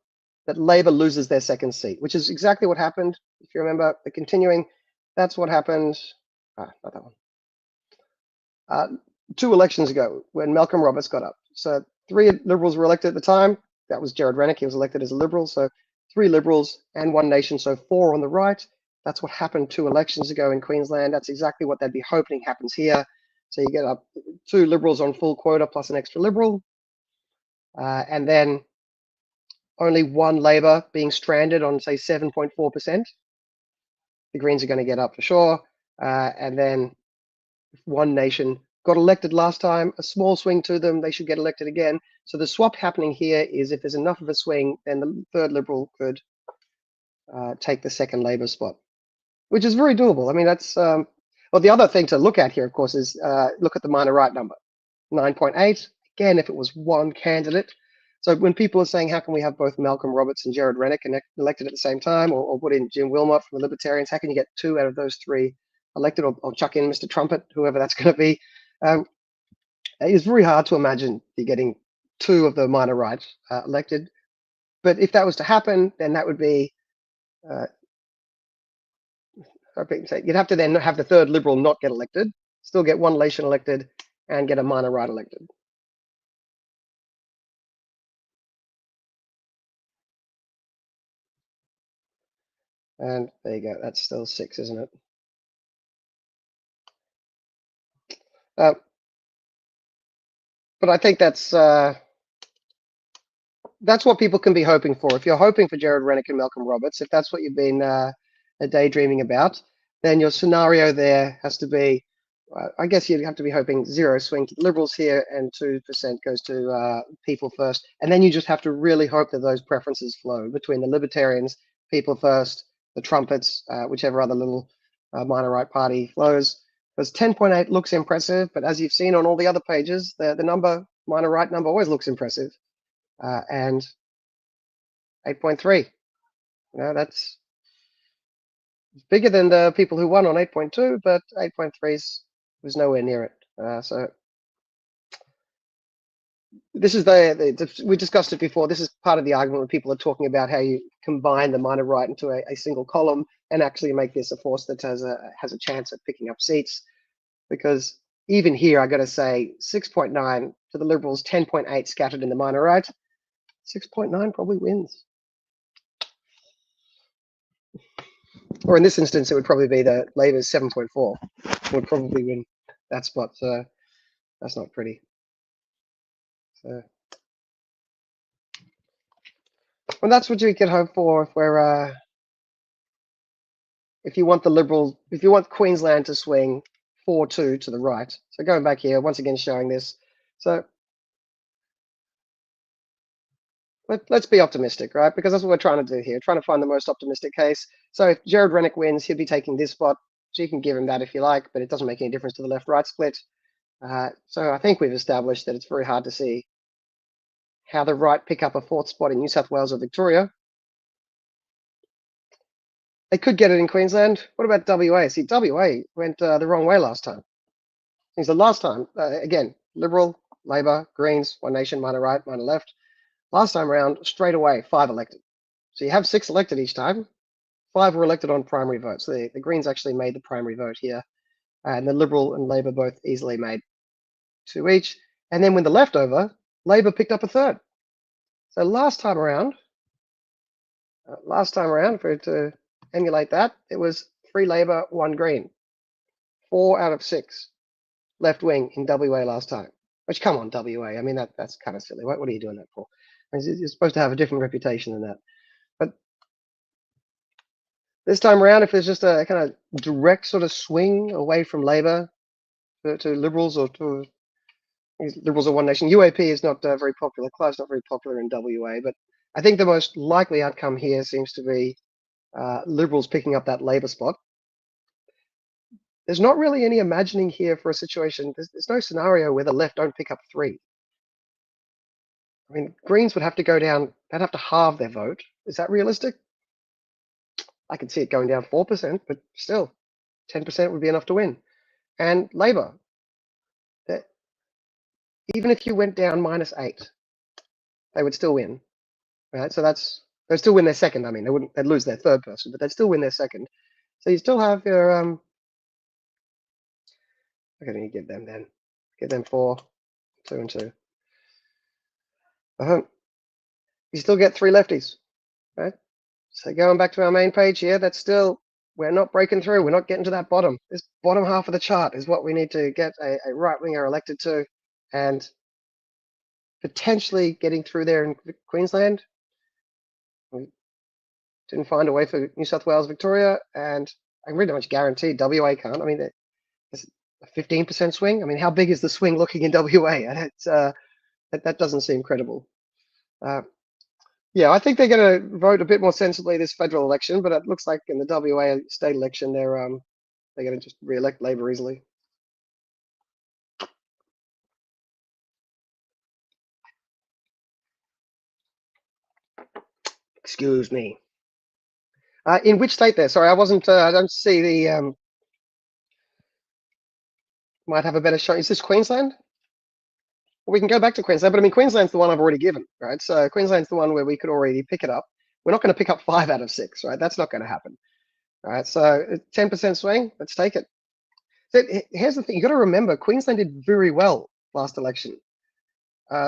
that Labor loses their second seat, which is exactly what happened. If you remember, the continuing, that's what happened. Not that one. 2 elections ago when Malcolm Roberts got up. So 3 Liberals were elected at the time. That was Jared Rennick. He was elected as a Liberal. So 3 Liberals and 1 Nation. So 4 on the right. That's what happened 2 elections ago in Queensland. That's exactly what they'd be hoping happens here. So you get up 2 Liberals on full quota plus an extra Liberal. And then only 1 Labor being stranded on, say, 7.4%. The Greens are going to get up for sure. And then 1 Nation got elected last time, a small swing to them, they should get elected again. So the swap happening here is if there's enough of a swing, then the 3rd Liberal could take the 2nd Labor spot, which is very doable. I mean, that's, well, the other thing to look at here, of course, is look at the minor right number, 9.8. Again, if it was 1 candidate. So when people are saying, how can we have both Malcolm Roberts and Jared Rennick elected at the same time, or put in Jim Wilmot from the Libertarians, how can you get 2 out of those 3 elected, or chuck in Mr. Trumpet, whoever that's going to be? It's very hard to imagine you getting 2 of the minor right elected. But if that was to happen, then that would be, you'd have to then have the 3rd Liberal not get elected, still get 1 Nation elected, and get a minor right elected. And there you go. That's still 6, isn't it? But I think that's what people can be hoping for. If you're hoping for Jared Rennick and Malcolm Roberts, if that's what you've been daydreaming about, then your scenario there has to be, I guess you'd have to be hoping 0 swing to the Liberals here and 2% goes to People First. And then you just have to really hope that those preferences flow between the Libertarians, People First, the Trumpets, whichever other little minor right party flows. Because 10.8 looks impressive, but as you've seen on all the other pages, the number, minor right number, always looks impressive. And 8.3, that's bigger than the people who won on 8.2, but 8.3 was nowhere near it. So this is we discussed it before. This is part of the argument when people are talking about how you combine the minor right into a single column and actually make this a force that has a chance at picking up seats. Because even here, I got to say 6.9 to the Liberals, 10.8 scattered in the minor right. 6.9 probably wins. Or in this instance, it would probably be the Labor's 7.4 would probably win that spot. So that's not pretty. So, well, that's what you can hope for if you want the Liberals, if you want Queensland to swing 4-2 to the right. So going back here, once again showing this. So let's be optimistic, right? Because that's what we're trying to do here, trying to find the most optimistic case. So if Jared Rennick wins, he'll be taking this spot. So you can give him that if you like, but it doesn't make any difference to the left-right split. So I think we've established that it's very hard to see how the right pick up a 4th spot in New South Wales or Victoria. They could get it in Queensland. What about WA? See, WA went the wrong way last time. It's the last time, again, Liberal, Labor, Greens, 1 Nation, minor right, minor left. Last time around, straight away, 5 elected. So you have 6 elected each time. 5 were elected on primary votes. So the Greens actually made the primary vote here. And the Liberal and Labor both easily made 2 each. And then when the leftover, Labor picked up a 3rd. So last time around, for it to emulate that, it was 3 Labor, 1 Green. 4 out of 6 left wing in WA last time. Which, come on, WA. I mean, that's kind of silly. What are you doing that for? I mean, you're supposed to have a different reputation than that. But this time around, if there's just a kind of direct sort of swing away from Labor to Liberals or to Liberals or One Nation, UAP is not very popular. Clive's not very popular in WA, but I think the most likely outcome here seems to be Liberals picking up that Labor spot. There's not really any imagining here for a situation. There's no scenario where the left don't pick up 3. I mean, Greens would have to go down, they'd have to halve their vote. Is that realistic? I could see it going down 4%, but still, 10% would be enough to win. And Labor, even if you went down -8, they would still win, right? So they'd still win their second. I mean, they'd lose their third person, but they'd still win their second. So you still have your, okay, you give them then. Give them 4, 2 and 2. You still get 3 lefties, right? So going back to our main page here, that's still, we're not breaking through. We're not getting to that bottom. This bottom half of the chart is what we need to get a right winger elected to, and potentially getting through there in Queensland. We didn't find a way for New South Wales, Victoria, and I can pretty much guarantee WA can't. I mean, there's a 15% swing. I mean, how big is the swing looking in WA? And it's, that doesn't seem credible. Yeah, I think they're going to vote a bit more sensibly this federal election, but it looks like in the WA state election, they're going to just re-elect Labor easily. Excuse me. In which state there? Sorry, I wasn't. I don't see the. Might have a better shot. Is this Queensland? Well, we can go back to Queensland, but I mean, Queensland's the one I've already given, right? So Queensland's the one where we could already pick it up. We're not going to pick up 5 out of 6, right? That's not going to happen. All right, so 10% swing. Let's take it. So here's the thing: you got to remember, Queensland did very well last election.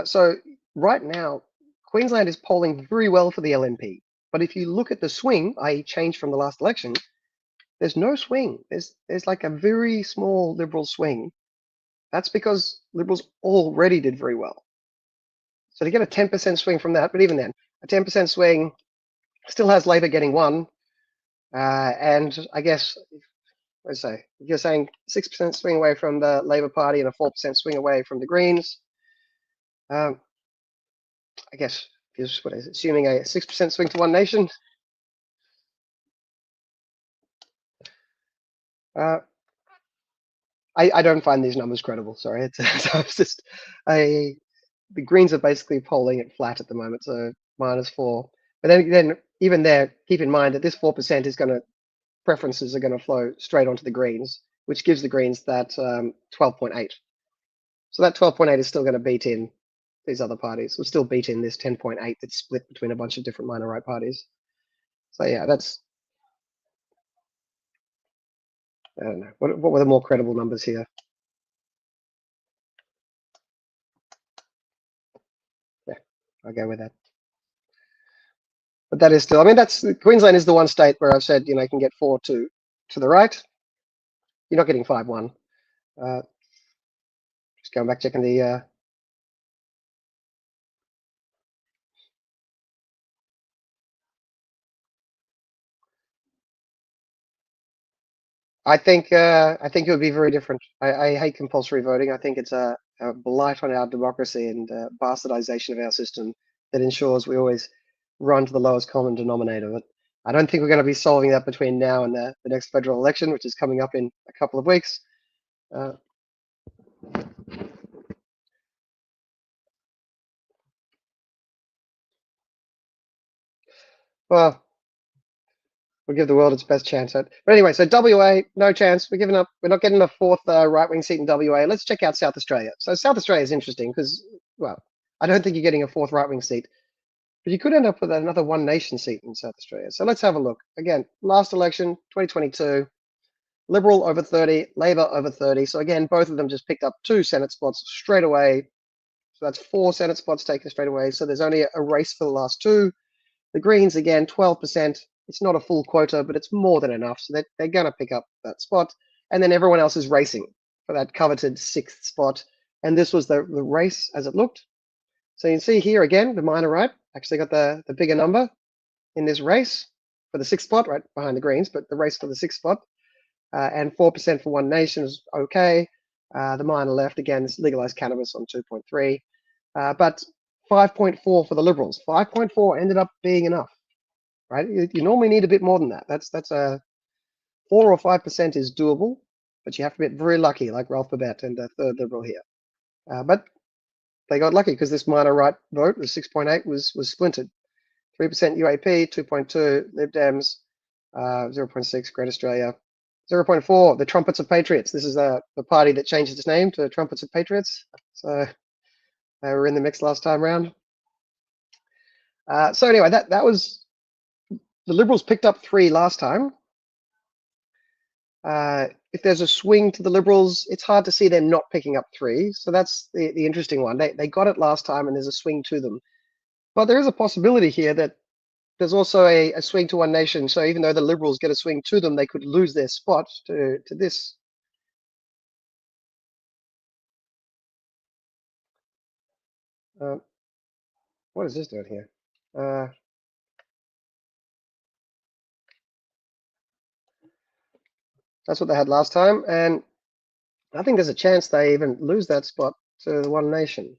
So right now, Queensland is polling very well for the LNP. But if you look at the swing, i.e., change from the last election, there's no swing. There's like a very small Liberal swing. That's because Liberals already did very well. So to get a 10% swing from that, but even then, a 10% swing still has Labor getting 1. And I guess, let's say, if you're saying 6% swing away from the Labor Party and a 4% swing away from the Greens, I guess, what is it, assuming a 6% swing to One Nation. I don't find these numbers credible. Sorry, it's just the Greens are basically polling it flat at the moment, so -4. But then even there, keep in mind that this 4% is going to, preferences are going to flow straight onto the Greens, which gives the Greens that 12.8. So that 12.8 is still going to beat in these other parties. Will still beat in this 10.8 that's split between a bunch of different minor right parties. So yeah, that's, I don't know. What were the more credible numbers here? Yeah, I'll go with that. But that is still, I mean, that's, Queensland is the one state where I've said, you know, you can get 4 to the right. You're not getting 5-1. Just going back, checking the, I think it would be very different. I hate compulsory voting. I think it's a blight on our democracy and bastardization of our system that ensures we always run to the lowest common denominator. But I don't think we're going to be solving that between now and the next federal election, which is coming up in a couple of weeks. Well, we'll give the world its best chance at. But anyway, so WA, no chance. We're giving up. We're not getting a 4th right-wing seat in WA. Let's check out South Australia. So South Australia is interesting because, well, I don't think you're getting a 4th right-wing seat, but you could end up with another One Nation seat in South Australia. So let's have a look. Again, last election, 2022, Liberal over 30, Labor over 30. So again, both of them just picked up 2 Senate spots straight away. So that's 4 Senate spots taken straight away. So there's only a race for the last 2. The Greens, again, 12%. It's not a full quota, but it's more than enough. So they're going to pick up that spot. And then everyone else is racing for that coveted 6th spot. and this was the race as it looked. So you can see here again, the minor right actually got the bigger number in this race for the 6th spot, right behind the Greens, but the race for the 6th spot, and 4% for One Nation is okay. The minor left, again, is legalized cannabis on 2.3, but 5.4 for the Liberals. 5.4 ended up being enough, right? You normally need a bit more than that. That's a 4 or 5% is doable, but you have to get very lucky, like Ralph Babette and the third Liberal here. But they got lucky because this minor right vote, the 6.8, was splintered. 3% UAP, 2.2 Lib Dems, 0.6 Great Australia, 0.4 the Trumpets of Patriots. This is the party that changed its name to Trumpets of Patriots. So they were in the mix last time round. So anyway, that was, the Liberals picked up 3 last time. If there's a swing to the Liberals, it's hard to see them not picking up 3. So that's the interesting one. They got it last time and there's a swing to them. But there is a possibility here that there's also a swing to One Nation. So even though the Liberals get a swing to them, they could lose their spot to this. What is this doing here? That's what they had last time. And I think there's a chance they even lose that spot to the One Nation.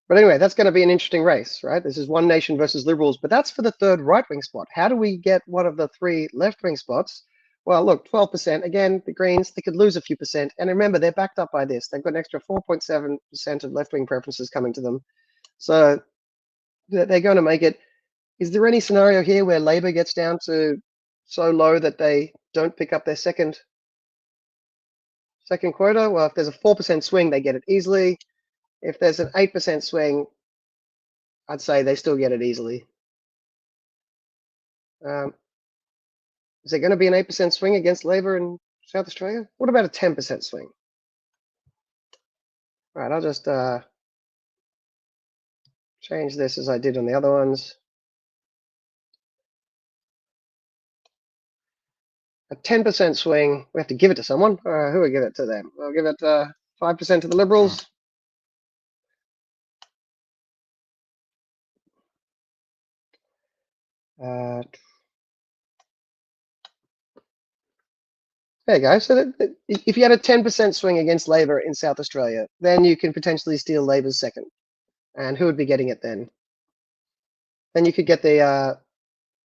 But anyway, that's going to be an interesting race, right? This is One Nation versus Liberals, but that's for the 3rd right-wing spot. How do we get one of the 3 left-wing spots? Well, look, 12%. Again, the Greens, they could lose a few percent. And remember, they're backed up by this. They've got an extra 4.7% of left-wing preferences coming to them. So they're going to make it. Is there any scenario here where Labor gets down to so low that they don't pick up their second quota? Well, if there's a 4% swing, they get it easily. If there's an 8% swing, I'd say they still get it easily. Is there going to be an 8% swing against Labor in South Australia? What about a 10% swing? All right, I'll just change this as I did on the other ones. A 10% swing, we have to give it to someone. Who will give it to them? I'll give it 5% to the Liberals. There you go. So if you had a 10% swing against Labor in South Australia, then you can potentially steal Labor's second. And who would be getting it then? Then you could get the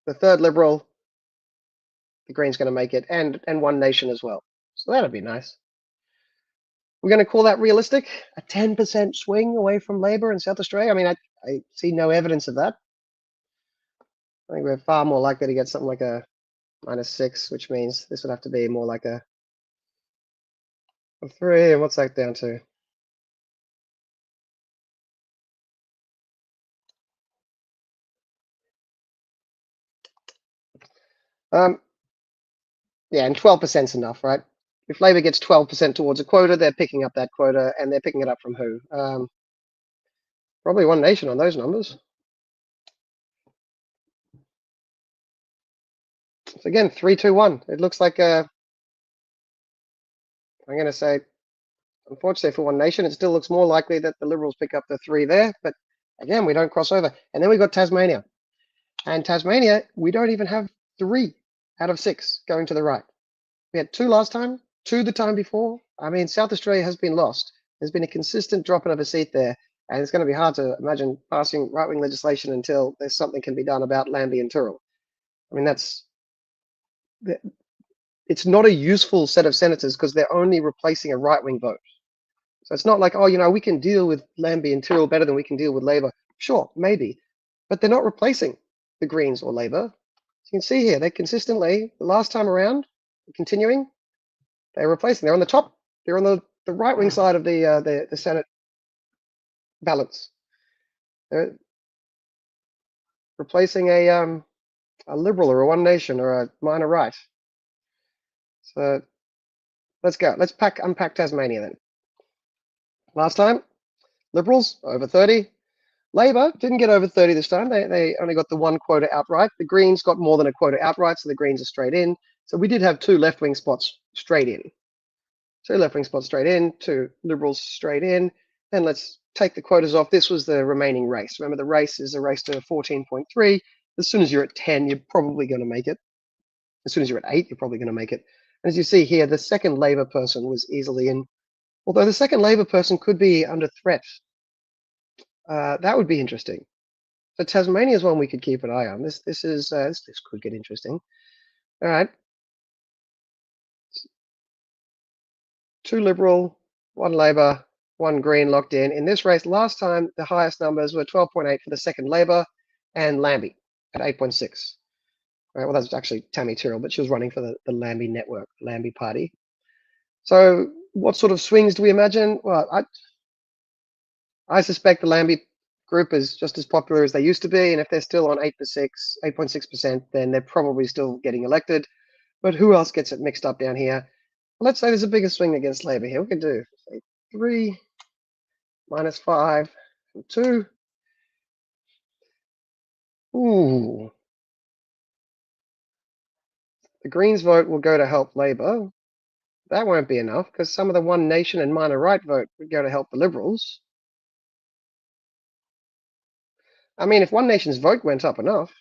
3rd Liberal. The Green's going to make it, and One Nation as well. So that'd be nice. We're going to call that realistic? A 10% swing away from Labor in South Australia? I mean, I see no evidence of that. I think we're far more likely to get something like a -6, which means this would have to be more like a 3. And what's that down to? Yeah, and 12% is enough, right? If Labor gets 12% towards a quota, they're picking up that quota, and they're picking it up from who? Probably One Nation on those numbers. So again, 3, 2, 1. It looks like I'm going to say, unfortunately for One Nation, it still looks more likely that the Liberals pick up the 3 there. But again, we don't cross over. And then we've got Tasmania. And Tasmania, we don't even have 3 out of 6 going to the right. We had 2 last time, 2 the time before. I mean, South Australia has been lost. There's been a consistent dropping of a seat there. And it's going to be hard to imagine passing right-wing legislation until there's something can be done about Lambie and Tooral. I mean, it's not a useful set of senators because they're only replacing a right-wing vote. So it's not like, oh, we can deal with Lambie and Tooral better than we can deal with Labor. Sure, maybe. But they're not replacing the Greens or Labor. So you can see here, they consistently, the last time around, continuing, they're replacing. They're on the top. They're on the right-wing side of the Senate balance. They're replacing a Liberal or a One Nation or a minor right. So let's go. Let's unpack Tasmania then. Last time, Liberals over 30. Labor didn't get over 30 this time. They only got the 1 quota outright. The Greens got more than a quota outright, so the Greens are straight in. So we did have 2 left-wing spots straight in. 2 left-wing spots straight in, 2 Liberals straight in. And let's take the quotas off. This was the remaining race. Remember, the race is a race to 14.3. As soon as you're at 10, you're probably going to make it. As soon as you're at 8, you're probably going to make it. And as you see here, the second Labour person was easily in. Although the second Labour person could be under threat. That would be interesting. So Tasmania is one we could keep an eye on. This could get interesting. All right. 2 Liberal, 1 Labor, 1 Green locked in. In this race, last time, the highest numbers were 12.8 for the second Labor and Lambie at 8.6. Right, well, that's actually Tammy Tyrrell, but she was running for the Lambie network, Lambie party. So what sort of swings do we imagine? Well, I suspect the Lambie group is just as popular as they used to be, and if they're still on 8.6%, then they're probably still getting elected. But who else gets it mixed up down here? Well, let's say there's a bigger swing against Labor here. We can do say 3 minus 5 and 2. Ooh. The Greens vote will go to help Labor. That won't be enough because some of the One Nation and minor right vote would go to help the Liberals. I mean, if One Nation's vote went up enough,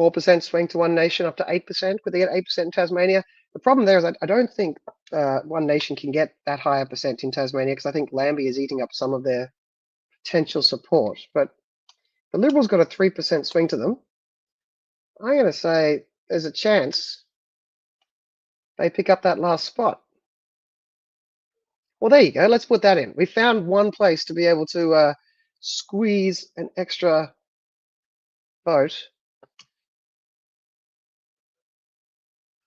4% swing to One Nation up to 8%. Could they get 8% in Tasmania? The problem there is I don't think One Nation can get that higher percent in Tasmania because I think Lambie is eating up some of their potential support. But the Liberals got a 3% swing to them. I'm going to say there's a chance they pick up that last spot. Well, there you go. Let's put that in. We found one place to be able to squeeze an extra vote.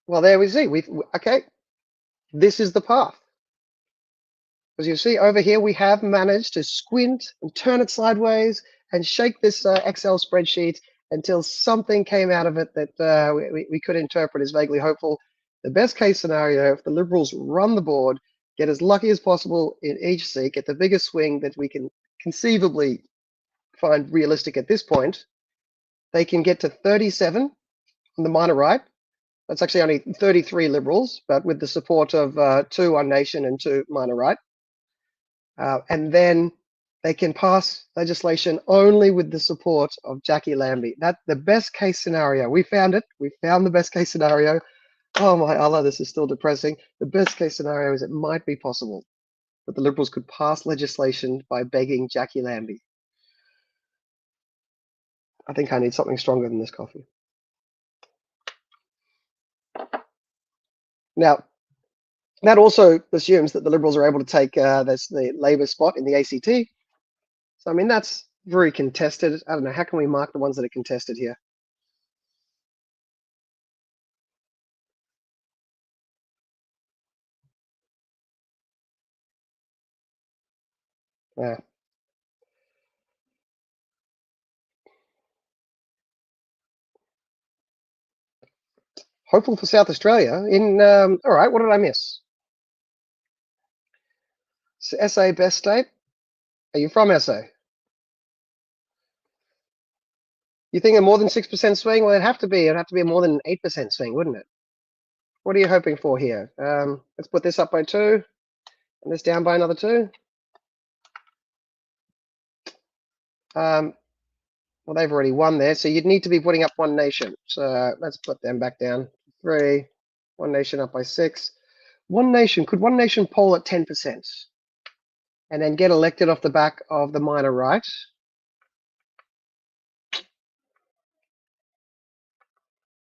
Well, there we see. Okay, this is the path. As you see over here, we have managed to squint and turn it sideways and shake this Excel spreadsheet until something came out of it that we could interpret as vaguely hopeful. The best case scenario, if the Liberals run the board, get as lucky as possible in each seat, get the biggest swing that we can conceivably find realistic at this point, they can get to 37 on the minor right. That's actually only 33 Liberals, but with the support of 2 One Nation and 2 minor right. And then they can pass legislation only with the support of Jackie Lambie. That's the best case scenario. We found it. We found the best case scenario. Oh my Allah, this is still depressing. The best case scenario is it might be possible that the Liberals could pass legislation by begging Jackie Lambie. I think I need something stronger than this coffee. Now, that also assumes that the Liberals are able to take the Labor spot in the ACT. So, I mean, that's very contested. I don't know. How can we mark the ones that are contested here? Yeah. Hopeful for South Australia. All right, what did I miss? So SA best state. Are you from SA? You think a more than 6% swing? Well, it'd have to be a more than 8% swing, wouldn't it? What are you hoping for here? Let's put this up by 2 and this down by another 2. Well, they've already won there, so you'd need to be putting up One Nation. So let's put them back down. 3, One Nation up by 6. One Nation, could One Nation poll at 10% and then get elected off the back of the minor right?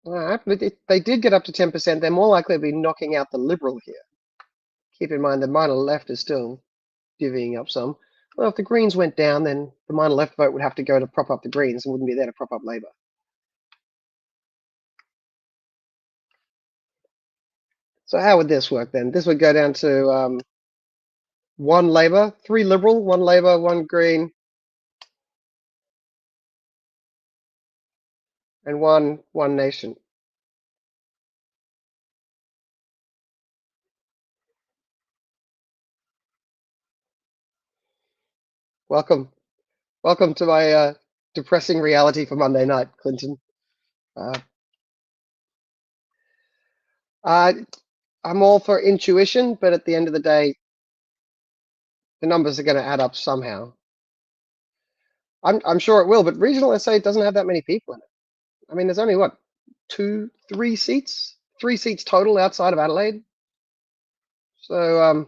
All right, but if they did get up to 10%, they're more likely to be knocking out the Liberal here. Keep in mind the minor left is still divvying up some. Well, if the Greens went down, then the minor left vote would have to go to prop up the Greens and wouldn't be there to prop up Labor. So how would this work then? This would go down to 1 Labor, 3 Liberal, 1 Labor, 1 Green, and 1 Nation. Welcome to my depressing reality for Monday night, Clinton. I'm all for intuition, but at the end of the day, the numbers are going to add up somehow. I'm sure it will, but regional SA doesn't have that many people in it. I mean, there's only what, 3 seats total outside of Adelaide. So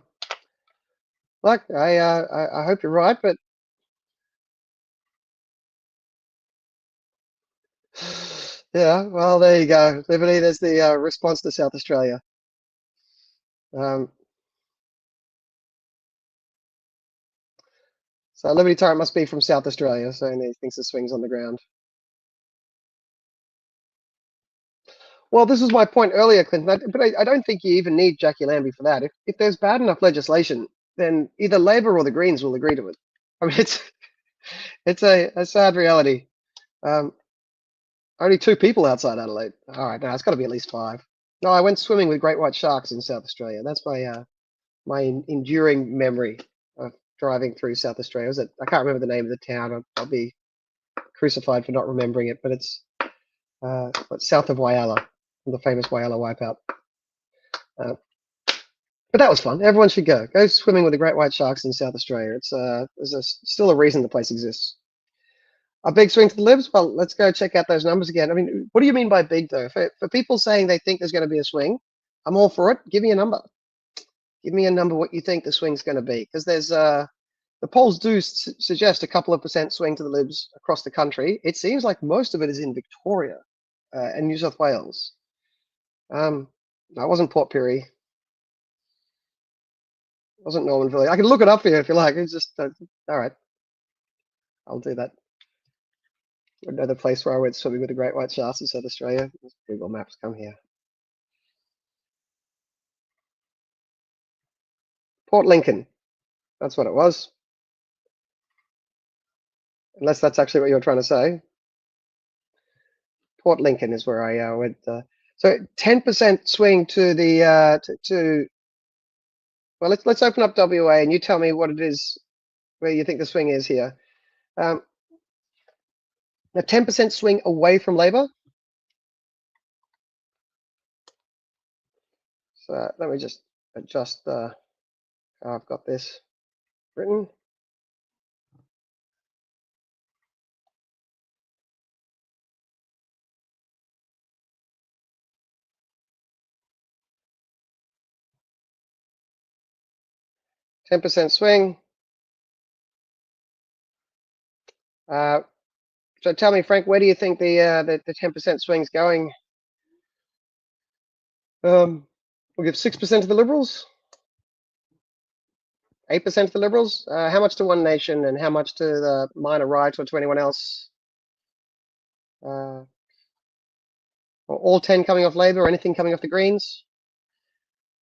like I hope you're right, but yeah, well, there you go, Liberty. There's the response to South Australia. So Liberty Tyrant must be from South Australia, so he thinks the swing's on the ground. Well, this was my point earlier, Clinton, but I don't think you even need Jackie Lambie for that. If there's bad enough legislation, then either Labor or the Greens will agree to it. I mean, it's a sad reality. Only 2 people outside Adelaide. All right, now it's got to be at least 5. No, I went swimming with great white sharks in South Australia. That's my enduring memory of driving through South Australia. I can't remember the name of the town. I'll be crucified for not remembering it, but it's south of Whyalla, the famous Whyalla wipeout. But that was fun. Everyone should go. Go swimming with the great white sharks in South Australia. There's still a reason the place exists. A big swing to the libs? Well, let's go check out those numbers again. I mean, what do you mean by big, though? For people saying they think there's going to be a swing, I'm all for it. Give me a number. Give me a number what you think the swing's going to be. Because there's the polls do suggest a couple of % swing to the libs across the country. It seems like most of it is in Victoria and New South Wales. That wasn't Port Pirie. It wasn't Normanville. I can look it up for you if you like. It's just, all right. I'll do that. Another place where I went swimming with the great white sharks in South Australia. Google Maps, come here. Port Lincoln. That's what it was. Unless that's actually what you were trying to say. Port Lincoln is where I went. So 10% swing to the well, let's open up WA and you tell me what it is, where you think the swing is here. Now 10% swing away from Labor. So let me just adjust how I've got this written. %10 swing. So tell me, Frank, where do you think the 10% swing is going? We'll give 6% to the Liberals, 8% to the Liberals. How much to One Nation and how much to the minor right or to anyone else? All 10 coming off Labor or anything coming off the Greens?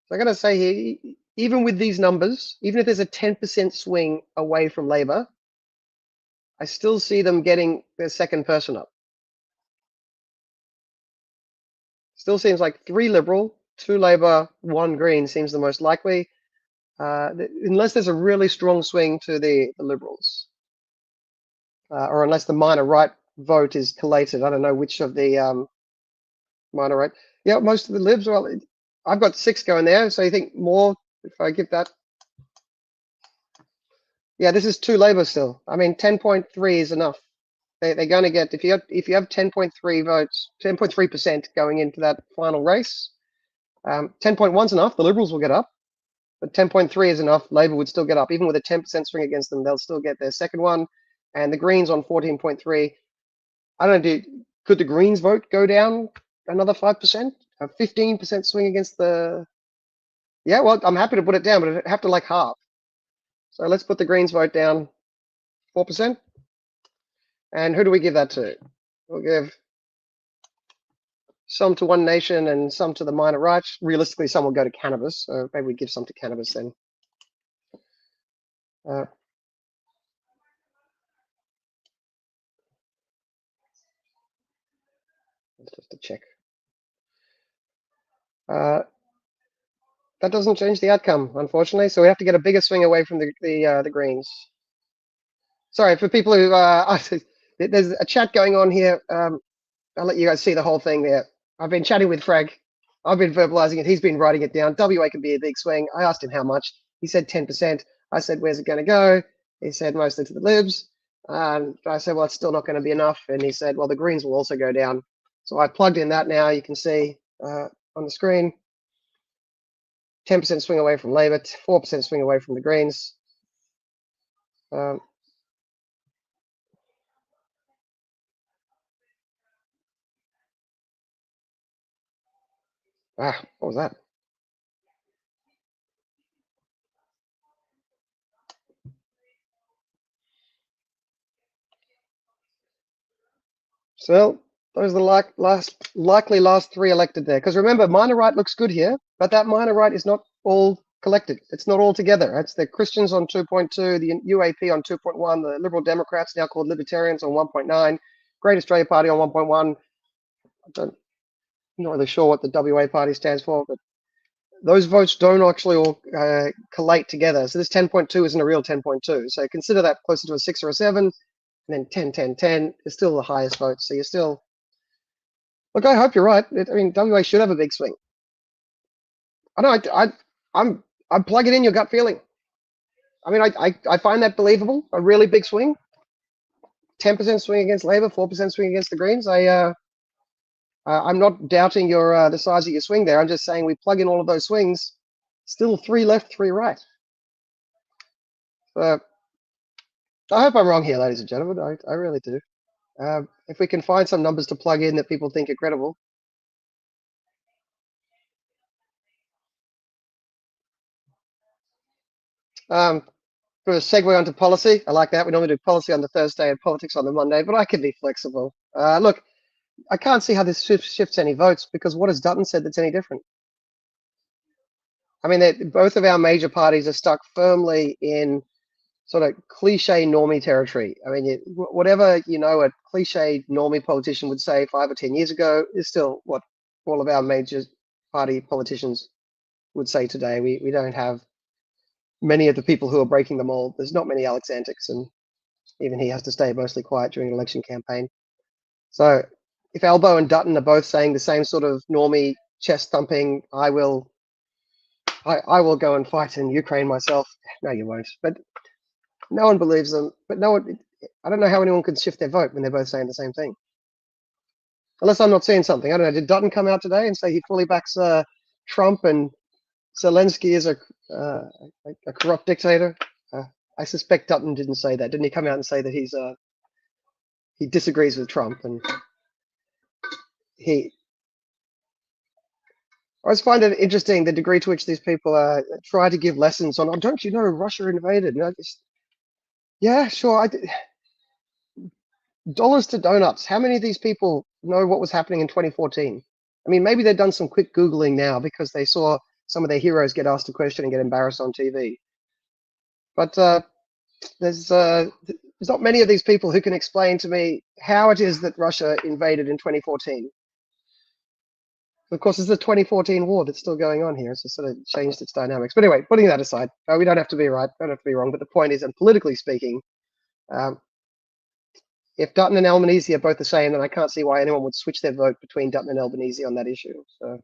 So I got to say here, even with these numbers, even if there's a 10% swing away from Labor, I still see them getting their second person up. Still seems like 3 Liberal, 2 Labor, 1 Green seems the most likely, unless there's a really strong swing to the Liberals, or unless the minor right vote is collated. I don't know which of the minor right. Yeah, most of the Libs. Well, I've got 6 going there, so you think more if I give that? Yeah, this is 2 Labor still. I mean, 10.3 is enough. They're going to get, if you have 10.3 votes, 10.3% going into that final race, 10.1 is enough. The Liberals will get up, but 10.3 is enough. Labor would still get up, even with a 10% swing against them. They'll still get their second one, and the Greens on 14.3. I don't know. Could the Greens vote go down another 5%? A 15% swing against the? Yeah, well, I'm happy to put it down, but it'd have to like half. So let's put the Greens vote down 4%. And who do we give that to? We'll give some to One Nation and some to the minor right. Realistically, some will go to cannabis, so maybe we give some to cannabis then. Just to check. That doesn't change the outcome, unfortunately. So we have to get a bigger swing away from the Greens. Sorry for people who there's a chat going on here. I'll let you guys see the whole thing there. I've been chatting with Frank I've been verbalizing it. He's been writing it down. WA can be a big swing. I asked him how much. He said 10%. I said, where's it going to go? He said, mostly to the Libs. I said, well, it's still not going to be enough. And he said, well, the Greens will also go down. So I plugged in that now. You can see on the screen, 10% swing away from Labor, 4% swing away from the Greens. Wow, what was that? So those are the likely last three elected there. Because remember, minor right looks good here, but that minor right is not all collected. It's not all together. It's the Christians on 2.2, the UAP on 2.1, the Liberal Democrats, now called Libertarians, on 1.9, Great Australia Party on 1.1. I'm not really sure what the WA Party stands for, but those votes don't actually all collate together. So this 10.2 isn't a real 10.2. So consider that closer to a 6 or a 7. And then 10, 10, 10 is still the highest vote. So you're still, look, I hope you're right. I mean, WA should have a big swing. I know, I'm plugging in your gut feeling. I mean, I find that believable, a really big swing. 10% swing against Labor, 4% swing against the Greens. I'm not doubting your the size of your swing there. I'm just saying we plug in all of those swings, still 3 left, 3 right. I hope I'm wrong here, ladies and gentlemen. I really do. If we can find some numbers to plug in that people think are credible. For a segue onto policy, I like that. We normally do policy on the Thursday and politics on the Monday, but I can be flexible. Look, I can't see how this shifts any votes, because what has Dutton said that's any different? I mean, both of our major parties are stuck firmly in sort of cliche normie territory. I mean, whatever, a cliche normie politician would say 5 or 10 years ago is still what all of our major party politicians would say today. We don't have many of the people who are breaking the mold. There's not many Alex Antics, and even he has to stay mostly quiet during an election campaign. So if Albo and Dutton are both saying the same sort of normie chest thumping, I will go and fight in Ukraine myself. No, you won't. But no one believes them. But no one, I don't know how anyone can shift their vote when they're both saying the same thing. Unless I'm not seeing something. I don't know. Did Dutton come out today and say he fully backs Trump and Zelensky is a corrupt dictator? I suspect Dutton didn't say that. Didn't he come out and say that he disagrees with Trump, and I always find it interesting the degree to which these people try to give lessons on, don't you know Russia invaded? Yeah, sure. Dollars to donuts. How many of these people know what was happening in 2014? I mean, maybe they've done some quick Googling now because they saw some of their heroes get asked a question and get embarrassed on TV. But there's not many of these people who can explain to me how it is that Russia invaded in 2014. Of course, it's the 2014 war that's still going on here. It's just sort of changed its dynamics. But anyway, putting that aside, we don't have to be right, don't have to be wrong. But the point is, and politically speaking, if Dutton and Albanese are both the same, then I can't see why anyone would switch their vote between Dutton and Albanese on that issue. So,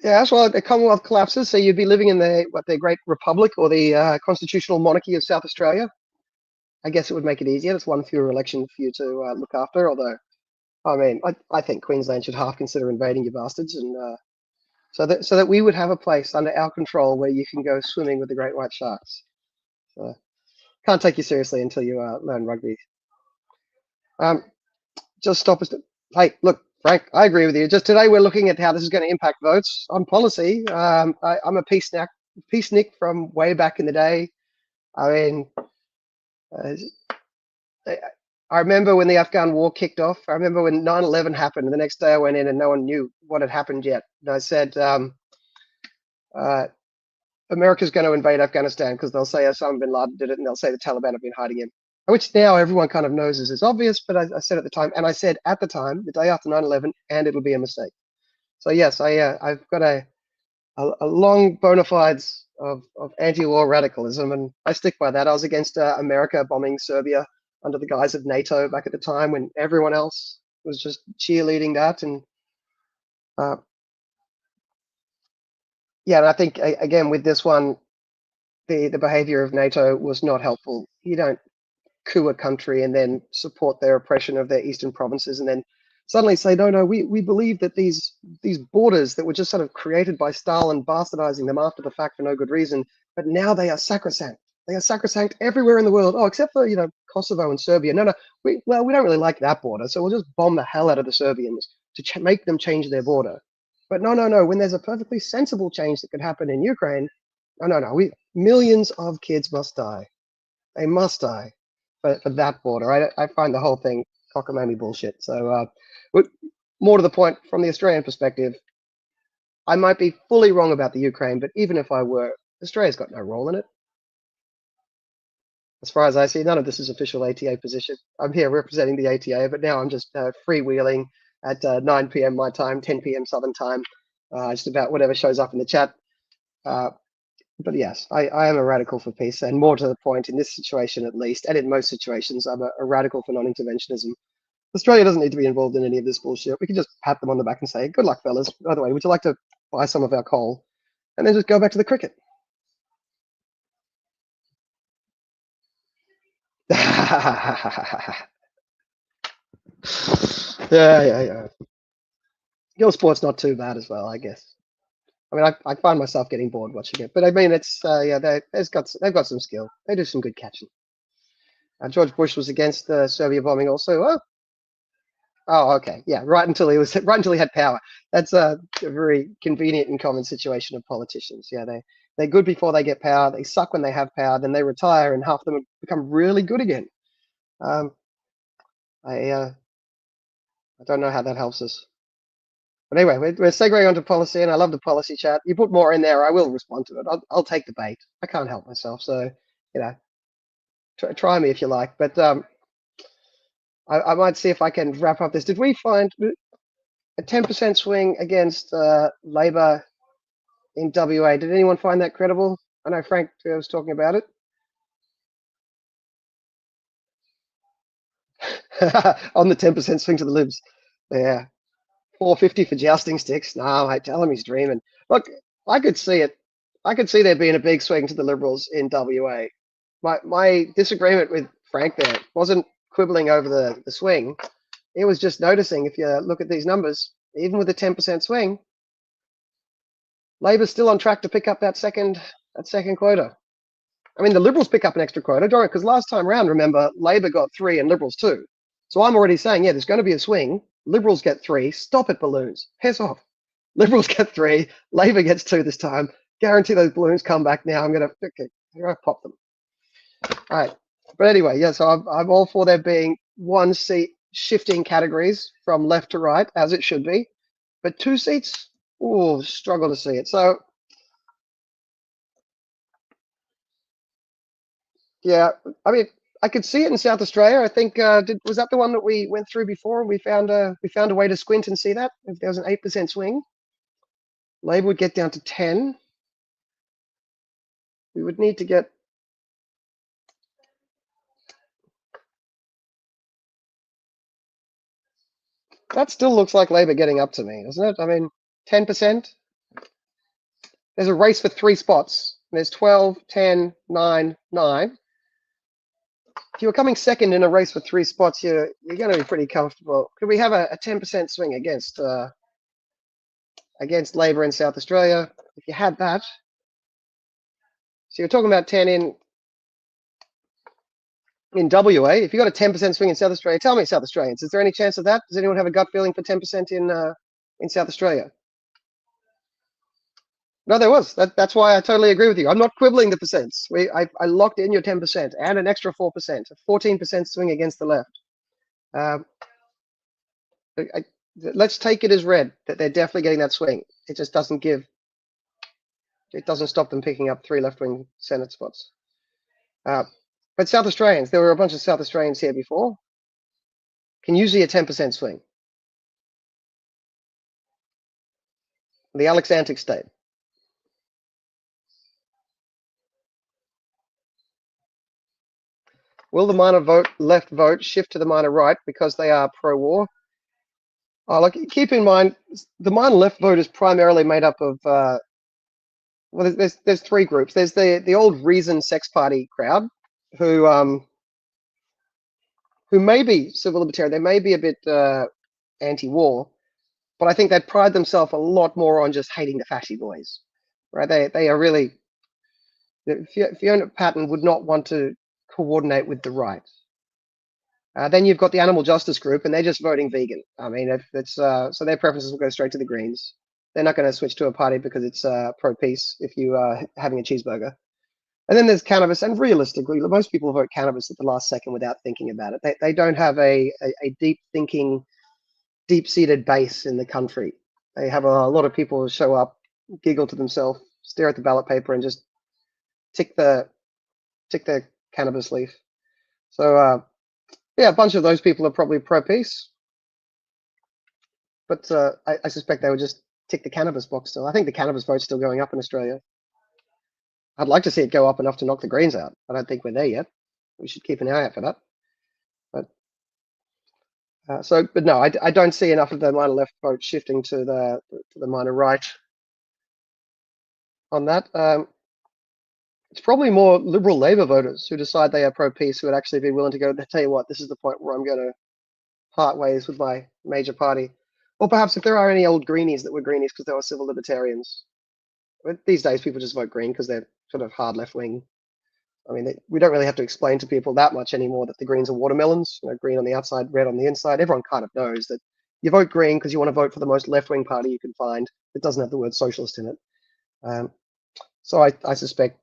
yeah, as well, the Commonwealth collapses, so you'd be living in the Great Republic or the constitutional monarchy of South Australia. I guess it would make it easier. It's one fewer election for you to look after. Although, I mean, I think Queensland should half consider invading, you bastards, and so that we would have a place under our control where you can go swimming with the great white sharks. So, can't take you seriously until you learn rugby. Just stop us. Hey, look, Frank, I agree with you. Just today we're looking at how this is going to impact votes on policy. I'm a peacenik from way back in the day. I mean, I remember when the Afghan war kicked off. I remember when 9/11 happened, and the next day I went in and no one knew what had happened yet. And I said, America's going to invade Afghanistan because they'll say Osama bin Laden did it, and they'll say the Taliban have been hiding him. Which now everyone kind of knows is obvious, but I said at the time, and I said at the time, the day after 9/11, and it'll be a mistake. So yes, I've got a long bona fides of anti-war radicalism, and I stick by that. I was against America bombing Serbia under the guise of NATO back at the time when everyone else was just cheerleading that. And yeah, and I think again with this one, the behavior of NATO was not helpful. You don't coup a country and then support their oppression of their eastern provinces and then suddenly say, no, we believe that these borders that were just sort of created by Stalin, bastardizing them after the fact for no good reason, but now they are sacrosanct. They are sacrosanct everywhere in the world. Oh, except for, Kosovo and Serbia. No, we don't really like that border, so we'll just bomb the hell out of the Serbians to make them change their border. But no, when there's a perfectly sensible change that could happen in Ukraine, no, millions of kids must die. They must die for that border. I find the whole thing cockamamie bullshit. So, but more to the point, from the Australian perspective, I might be fully wrong about the Ukraine, but even if I were, Australia's got no role in it. As far as I see, none of this is official ATA position. I'm here representing the ATA, but now I'm just freewheeling at 9 p.m. my time, 10 p.m. Southern time, just about whatever shows up in the chat. But yes, I am a radical for peace, and more to the point, in this situation at least, and in most situations, I'm a radical for non-interventionism. Australia doesn't need to be involved in any of this bullshit. We can just pat them on the back and say, good luck, fellas. By the way, would you like to buy some of our coal? And then just go back to the cricket. Yeah. Your sport's not too bad as well, I guess. I mean, I find myself getting bored watching it, but I mean, it's they've got some skill. They do some good catching. George Bush was against the Serbia bombing also. Oh, okay, yeah, right until he had power. That's a very convenient and common situation of politicians. Yeah, they're good before they get power. They suck when they have power. Then they retire, and half of them become really good again. I don't know how that helps us. But anyway, we're segueing onto policy, and I love the policy chat. You put more in there, I will respond to it. I'll take the bait. I can't help myself, so try me if you like. But I might see if I can wrap up this. Did we find a 10% swing against Labor in WA? Did anyone find that credible? I know Frank was talking about it. On the 10% swing to the Libs. Yeah. 450 for jousting sticks. No, mate, tell him he's dreaming. Look, I could see it. I could see there being a big swing to the Liberals in WA. My disagreement with Frank there wasn't quibbling over the swing. It was just noticing, if you look at these numbers, even with a 10% swing, Labor's still on track to pick up that second quota. I mean, the Liberals pick up an extra quota, don't, because last time round, remember, Labor got 3 and Liberals 2. So I'm already saying, yeah, there's going to be a swing. Liberals get 3. Stop it, balloons. Piss off. Liberals get 3. Labor gets 2 this time. Guarantee those balloons come back now. I'm going to pop them. All right. But anyway, yeah, so I'm all for there being 1 seat shifting categories from left to right, as it should be. But 2 seats, struggle to see it. So, yeah, I mean, I could see it in South Australia. I think was that the one that we went through before? We found a way to squint and see that if there was an 8% swing, Labor would get down to 10. We would need to get. That still looks like Labor getting up to me, doesn't it? I mean, 10%. There's a race for 3 spots. There's 12, 10, 9, 9. If you were coming second in a race for 3 spots, you're going to be pretty comfortable. Could we have a 10% swing against Labor in South Australia? If you had that, so you're talking about 10 in WA. If you got a 10% swing in South Australia, tell me, South Australians, is there any chance of that? Does anyone have a gut feeling for 10% in South Australia? No, there was. That's why I totally agree with you. I'm not quibbling the percents. I locked in your 10% and an extra 4%, a 14% swing against the left. Let's take it as read that they're definitely getting that swing. It just doesn't stop them picking up 3 left-wing Senate spots. But South Australians, there were a bunch of South Australians here before, can usually a 10% swing. The Alex Antic state. Will the minor left vote shift to the minor right because they are pro-war? Look, keep in mind, the minor left vote is primarily made up of, well, there's three groups. There's the old Reason Sex Party crowd, who may be civil libertarian. They may be a bit anti-war, but I think they pride themselves a lot more on just hating the fasci boys, right? They are really, Fiona Patton would not want to coordinate with the right. Then you've got the animal justice group, and they're just voting vegan. I mean, if it's so their preferences will go straight to the Greens. They're not going to switch to a party because it's pro-peace if you are having a cheeseburger. And then there's cannabis, and realistically, most people vote cannabis at the last second without thinking about it. They don't have a deep thinking, deep-seated base in the country. They have a lot of people who show up, giggle to themselves, stare at the ballot paper, and just tick the cannabis leaf. So yeah, a bunch of those people are probably pro-peace, but I suspect they would just tick the cannabis box still. I think the cannabis vote's still going up in Australia. I'd like to see it go up enough to knock the Greens out. I don't think we're there yet. We should keep an eye out for that. But no, I don't see enough of the minor left vote shifting to the minor right on that. It's probably more Liberal Labor voters who decide they are pro-peace who would actually be willing to go, tell you what, this is the point where I'm going to part ways with my major party. Or perhaps if there are any old Greenies that were Greenies because they were civil libertarians. But these days, people just vote Green because they're sort of hard left-wing. I mean, we don't really have to explain to people that much anymore that the Greens are watermelons, green on the outside, red on the inside. Everyone kind of knows that you vote Green because you want to vote for the most left-wing party you can find that doesn't have the word socialist in it. So I suspect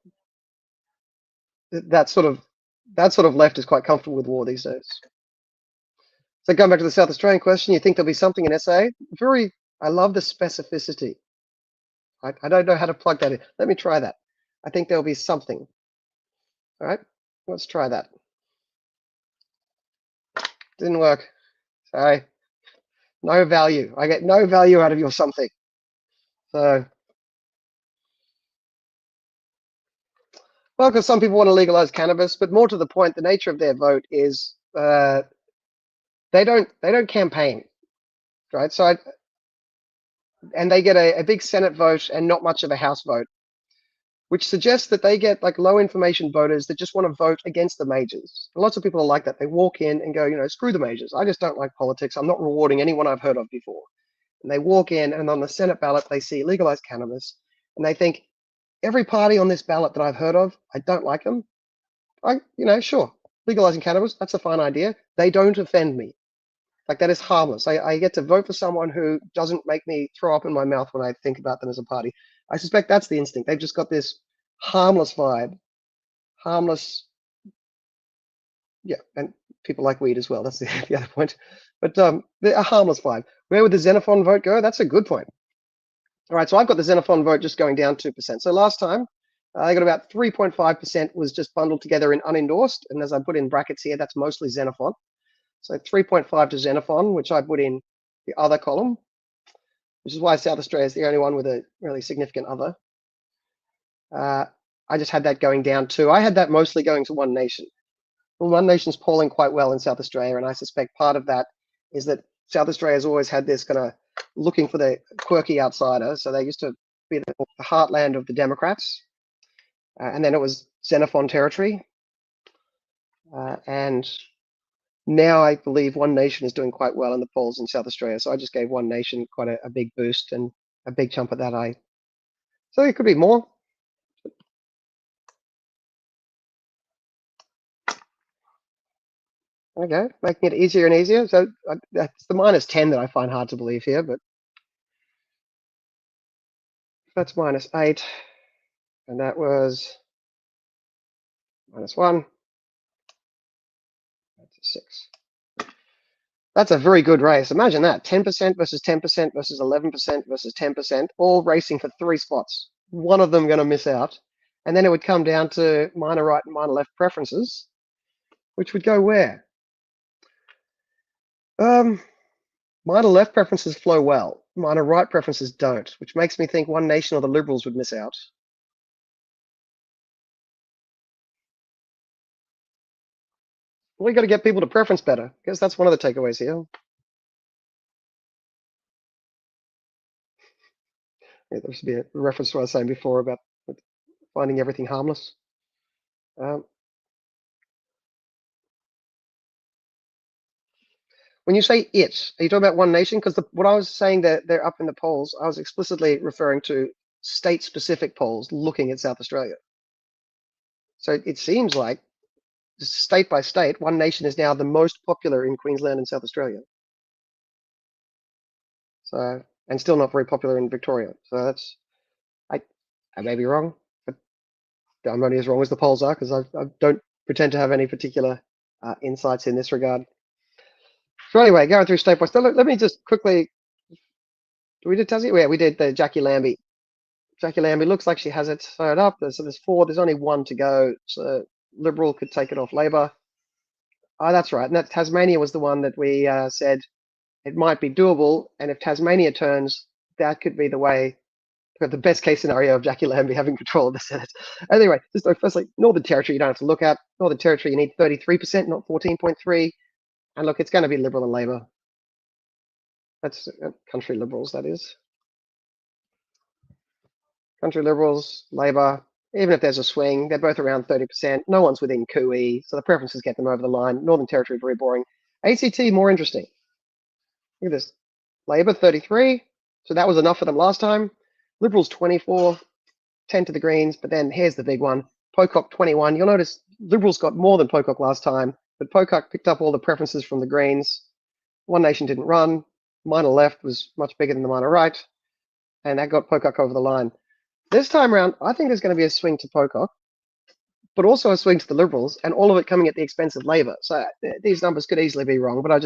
that sort of left is quite comfortable with war these days. So going back to the South Australian question, you think there'll be something in SA? I love the specificity. I don't know how to plug that in. Let me try that. I think there'll be something. All right, let's try that. Didn't work. Sorry. No value. I get no value out of your something. So, well, because some people want to legalize cannabis, but more to the point, the nature of their vote is they don't campaign, right? So, and they get a big Senate vote and not much of a House vote, which suggests that they get like low information voters that just want to vote against the majors. And lots of people are like that. They walk in and go, screw the majors. I just don't like politics. I'm not rewarding anyone I've heard of before. And they walk in, and on the Senate ballot, they see legalized cannabis, and they think, every party on this ballot that I've heard of, I don't like them. Sure, legalizing cannabis, that's a fine idea. They don't offend me. Like, that is harmless. I get to vote for someone who doesn't make me throw up in my mouth when I think about them as a party. I suspect that's the instinct. They've just got this harmless vibe. Harmless, yeah, and people like weed as well. That's the other point. But a harmless vibe. Where would the Xenophon vote go? That's a good point. All right, so I've got the Xenophon vote just going down 2%. So last time, I got about 3.5% was just bundled together in unendorsed. And as I put in brackets here, that's mostly Xenophon. So 3.5 to Xenophon, which I put in the other column, which is why South Australia is the only one with a really significant other. I just had that going down too. I had that mostly going to One Nation. Well, One Nation's polling quite well in South Australia, and I suspect part of that is that South Australia's always had this kind of looking for the quirky outsider. So they used to be the heartland of the Democrats, and then it was Xenophon territory. And now I believe One Nation is doing quite well in the polls in South Australia. So I just gave One Nation quite a big boost and a big chunk of that. So it could be more. Okay, making it easier and easier. So that's the -10 that I find hard to believe here, but that's -8, and that was -1. That's a 6. That's a very good race. Imagine that, 10% versus 10% versus 11% versus 10%, all racing for 3 spots. One of them going to miss out, and then it would come down to minor right and minor left preferences, which would go where? Minor left preferences flow well. Minor right preferences don't, which makes me think One Nation or the Liberals would miss out. Well, you got to get people to preference better. I guess that's one of the takeaways here. Yeah, there should be a reference to what I was saying before about finding everything harmless. When you say it, are you talking about One Nation? Because what I was saying that they're up in the polls, I was explicitly referring to state-specific polls looking at South Australia. So it seems like state by state, One Nation is now the most popular in Queensland and South Australia. So, and still not very popular in Victoria. So that's, I may be wrong, but I'm only as wrong as the polls are because I don't pretend to have any particular insights in this regard. So anyway, going through state by state, let me just quickly, we did Tassie? Yeah, we did the Jackie Lambie. Jackie Lambie looks like she has it sewed up. So there's 4, there's only 1 to go. So Liberal could take it off Labor. Oh, that's right. And that Tasmania was the one that we said it might be doable. And if Tasmania turns, that could be the way, the best case scenario of Jackie Lambie having control of the Senate. Anyway, just firstly, Northern Territory, you don't have to look at. Northern Territory, you need 33%, not 14.3. And look, it's going to be Liberal and Labor. That's country Liberals, that is. Country Liberals, Labor, even if there's a swing, they're both around 30%. No one's within cooey, so the preferences get them over the line. Northern Territory, very boring. ACT, more interesting. Look at this. Labor, 33. So that was enough for them last time. Liberals, 24, 10 to the Greens. But then here's the big one. Pocock, 21. You'll notice Liberals got more than Pocock last time, but Pocock picked up all the preferences from the Greens. One Nation didn't run. Minor left was much bigger than the minor right. And that got Pocock over the line. This time around, I think there's going to be a swing to Pocock, but also a swing to the Liberals, and all of it coming at the expense of Labor. So these numbers could easily be wrong, but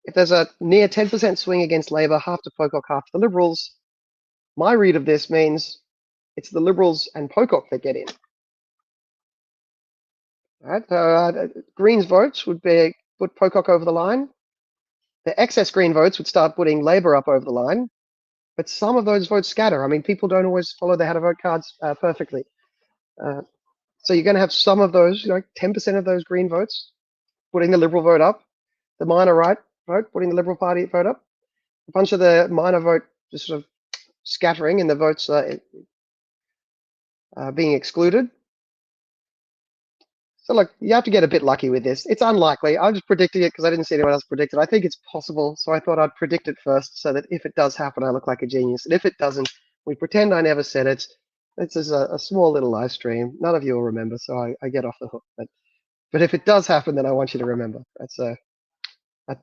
if there's a near 10% swing against Labor, half to Pocock, half to the Liberals, my read of this means it's the Liberals and Pocock that get in. All right, so Greens votes would put Pocock over the line. The excess Green votes would start putting Labor up over the line. But some of those votes scatter. I mean, people don't always follow the how to vote cards perfectly. So you're going to have some of those, 10% of those Green votes putting the Liberal vote up, the minor right vote putting the Liberal Party vote up, a bunch of the minor vote just sort of scattering and the votes being excluded. So look, you have to get a bit lucky with this. It's unlikely. I'm just predicting it because I didn't see anyone else predict it. I think it's possible, so I thought I'd predict it first so that if it does happen, I look like a genius. And if it doesn't, we pretend I never said it. This is a small little live stream. None of you will remember, so I get off the hook. But if it does happen, then I want you to remember.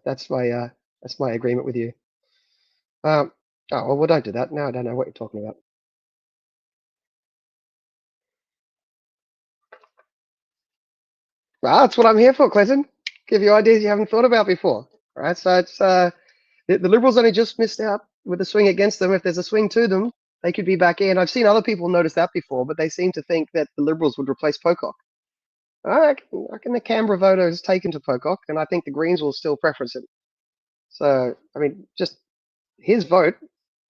That's my agreement with you. Oh well, don't do that. Now I don't know what you're talking about. Well, that's what I'm here for, Clinton. Give you ideas you haven't thought about before. All right, so it's the Liberals only just missed out with the swing against them. If there's a swing to them, they could be back in. I've seen other people notice that before, but they seem to think that the Liberals would replace Pocock. I reckon the Canberra voter is taken to Pocock, and I think the Greens will still preference it. So, I mean, just his vote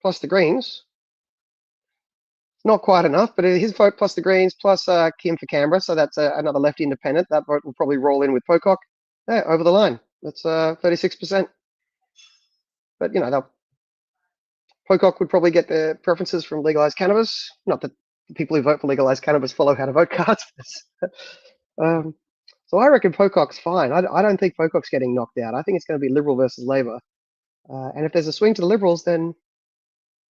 plus the Greens, not quite enough, but his vote plus the Greens plus Kim for Canberra, so that's another left independent. That vote will probably roll in with Pocock. Yeah, over the line. That's 36%. But, Pocock would probably get the preferences from legalized cannabis. Not that the people who vote for legalized cannabis follow how to vote cards. So I reckon Pocock's fine. I don't think Pocock's getting knocked out. I think it's going to be Liberal versus Labor. And if there's a swing to the Liberals, then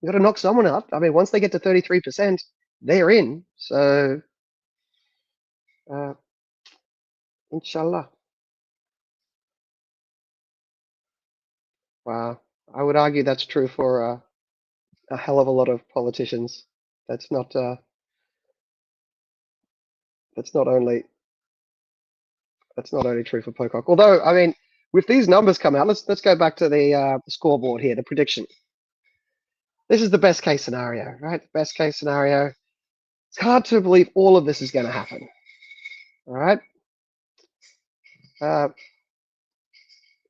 you've got to knock someone out. I mean, once they get to 33%, they're in. So, inshallah. Wow. I would argue that's true for a hell of a lot of politicians. That's not only true for Pocock. Although, I mean, with these numbers come out, let's go back to the scoreboard here, the prediction. This is the best case scenario, right? The best case scenario. It's hard to believe all of this is going to happen. All right.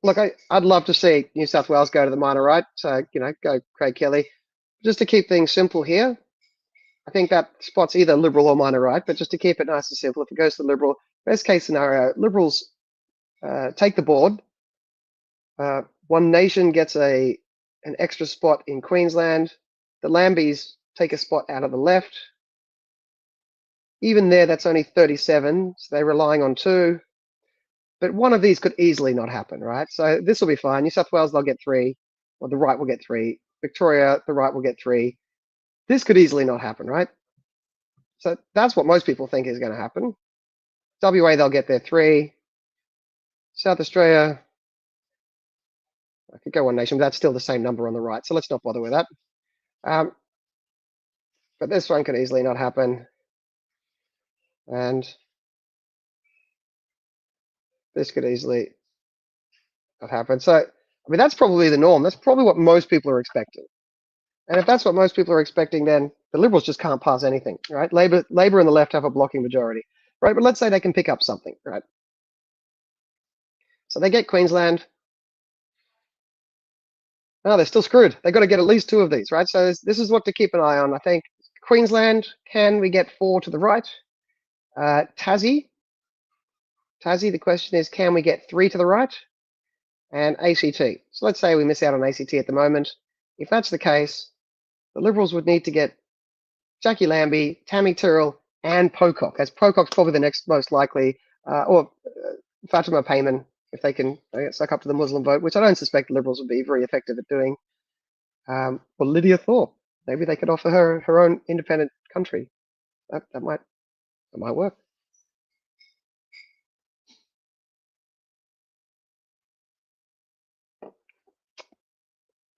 Look, I'd love to see New South Wales go to the minor right. So, go Craig Kelly. Just to keep things simple here, I think that spot's either Liberal or minor right, but just to keep it nice and simple, if it goes to the Liberal, Best case scenario, Liberals take the board. One Nation gets an extra spot in Queensland. The Lambies take a spot out of the left. Even there, that's only 37, so they're relying on 2. But one of these could easily not happen, right? So this will be fine. New South Wales, they'll get 3, or the right will get 3. Victoria, the right will get 3. This could easily not happen, right? So that's what most people think is going to happen. WA, they'll get their 3. South Australia, I could go One Nation, but that's still the same number on the right, so let's not bother with that. But this one could easily not happen. And this could easily not happen. So, I mean, that's probably the norm. That's probably what most people are expecting. And if that's what most people are expecting, then the Liberals just can't pass anything, right? Labor and the left have a blocking majority, right? But let's say they can pick up something, right? So they get Queensland. No, they're still screwed. They've got to get at least 2 of these, right? So this is what to keep an eye on. I think Queensland, can we get 4 to the right? Tassie, the question is, can we get 3 to the right? And ACT. So let's say we miss out on ACT at the moment. If that's the case, the Liberals would need to get Jackie Lambie, Tammy Tyrrell, and Pocock, as Pocock's probably the next most likely, or Fatima Payman, if they can suck up to the Muslim vote, which I don't suspect the Liberals would be very effective at doing. Or Lydia Thorpe, maybe they could offer her own independent country. That might work.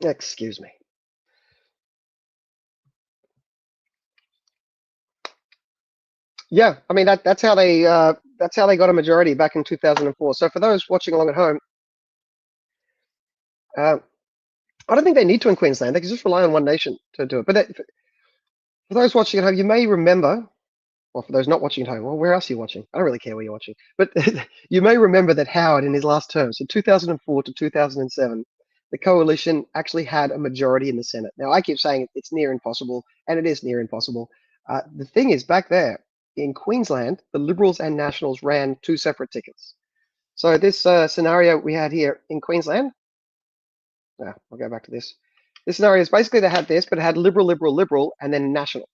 Excuse me. Yeah, I mean that's how they got a majority back in 2004. So for those watching along at home, I don't think they need to in Queensland. They can just rely on One Nation to do it. But for those watching at home, you may remember, or for those not watching at home, well, where else are you watching? I don't really care where you're watching. But you may remember that Howard, in his last term, so 2004 to 2007, the coalition actually had a majority in the Senate. Now, I keep saying it's near impossible, and it is near impossible. The thing is, back there in Queensland, the Liberals and Nationals ran 2 separate tickets. So this scenario we had here in Queensland, I'll go back to this. This scenario is basically they had this, but it had Liberal, and then National.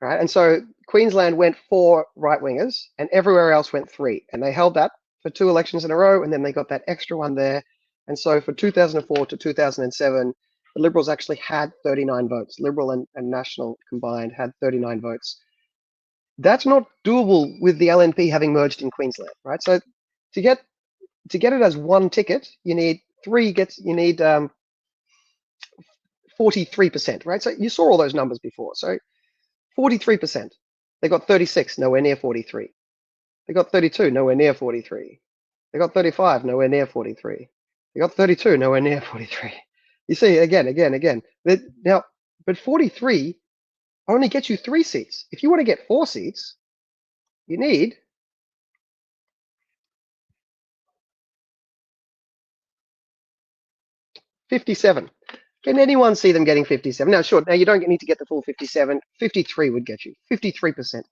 Right, and so Queensland went 4 right-wingers, and everywhere else went 3, and they held that for 2 elections in a row, and then they got that extra one there. And so for 2004 to 2007, the Liberals actually had 39 votes. Liberal and National combined had 39 votes. That's not doable with the LNP having merged in Queensland, right? So to get it as 1 ticket, you need 43%, right? So you saw all those numbers before. So 43%. They got 36, nowhere near 43. They got 32, nowhere near 43. They got 35, nowhere near 43. They got 32, nowhere near 43. You see, again. Now, but 43 only gets you 3 seats. If you want to get 4 seats, you need 57. Can anyone see them getting 57? Now, sure, now you don't need to get the full 57. 53 would get you 53%.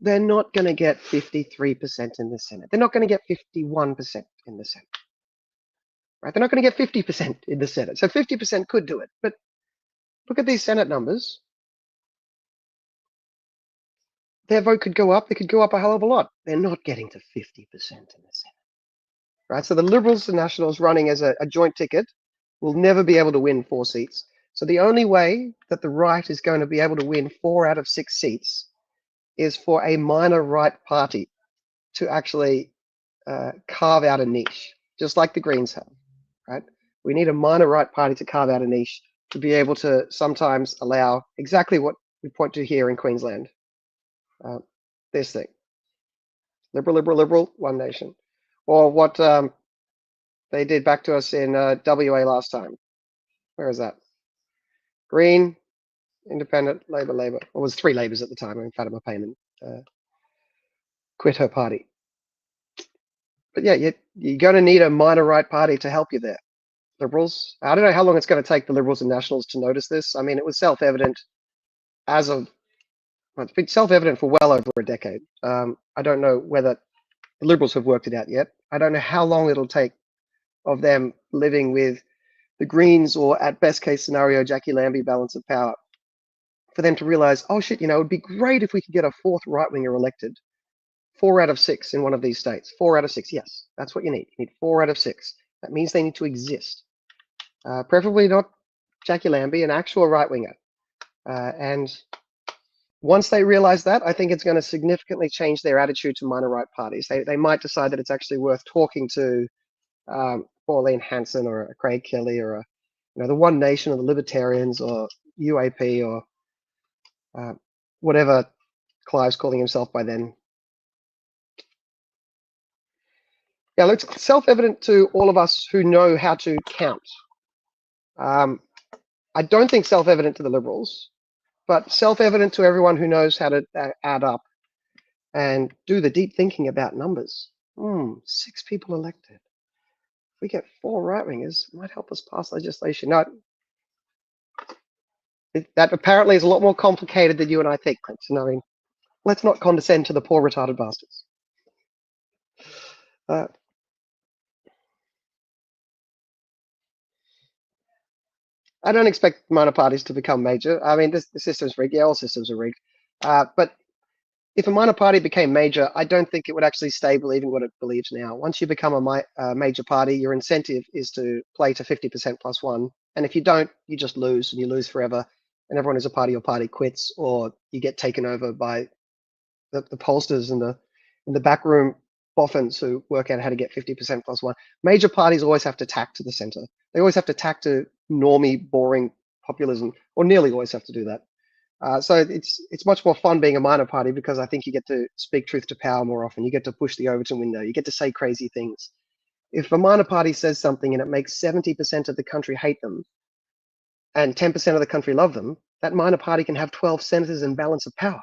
They're not going to get 53% in the Senate. They're not going to get 51% in the Senate. Right? They're not going to get 50% in the Senate. So 50% could do it. But look at these Senate numbers. Their vote could go up. They could go up a hell of a lot. They're not getting to 50% in the Senate. Right? So the Liberals and Nationals running as a joint ticket will never be able to win 4 seats. So the only way that the right is going to be able to win 4 out of 6 seats is for a minor right party to actually carve out a niche, just like the Greens have, right? We need a minor right party to carve out a niche to be able to sometimes allow exactly what we point to here in Queensland. This thing, Liberal, One Nation, or what they did back to us in WA last time. Where is that? Green, Independent, Labor. Well, it was 3 Labors at the time when Fatima Payman quit her party. But yeah, you're going to need a minor right party to help you there. Liberals, I don't know how long it's going to take the Liberals and Nationals to notice this. I mean, it was self-evident as of It's been self-evident for well over a decade. I don't know whether the Liberals have worked it out yet. I don't know how long it'll take of them living with the Greens, or at best case scenario, Jackie Lambie balance of power, for them to realize, oh shit, it would be great if we could get a fourth right-winger elected. 4 out of 6 in one of these states. 4 out of 6, yes, that's what you need. You need 4 out of 6. That means they need to exist. Preferably not Jackie Lambie, an actual right-winger. And once they realize that, I think it's going to significantly change their attitude to minor right parties. They might decide that it's actually worth talking to Pauline Hanson or Craig Kelly or the One Nation or the Libertarians or UAP or whatever Clive's calling himself by then. Yeah, it's self-evident to all of us who know how to count. I don't think self-evident to the Liberals, but self-evident to everyone who knows how to add up and do the deep thinking about numbers. 6 people elected. If we get 4 right-wingers, it might help us pass legislation. No, that apparently is a lot more complicated than you and I think, Clinton. I mean, let's not condescend to the poor retarded bastards. I don't expect minor parties to become major. I mean, the system's rigged. Yeah, all systems are rigged. But if a minor party became major, I don't think it would actually stay believing what it believes now. Once you become a major party, your incentive is to play to 50% plus 1. And if you don't, you just lose, and you lose forever. And everyone who's a part of your party quits, or you get taken over by the pollsters and the backroom boffins who work out how to get 50% plus 1. Major parties always have to tack to the center. They always have to tack to normie, boring populism, or nearly always have to do that. So it's much more fun being a minor party, because I think you get to speak truth to power more often. You get to push the Overton window. You get to say crazy things. If a minor party says something and it makes 70% of the country hate them and 10% of the country love them, that minor party can have 12 senators and balance of power.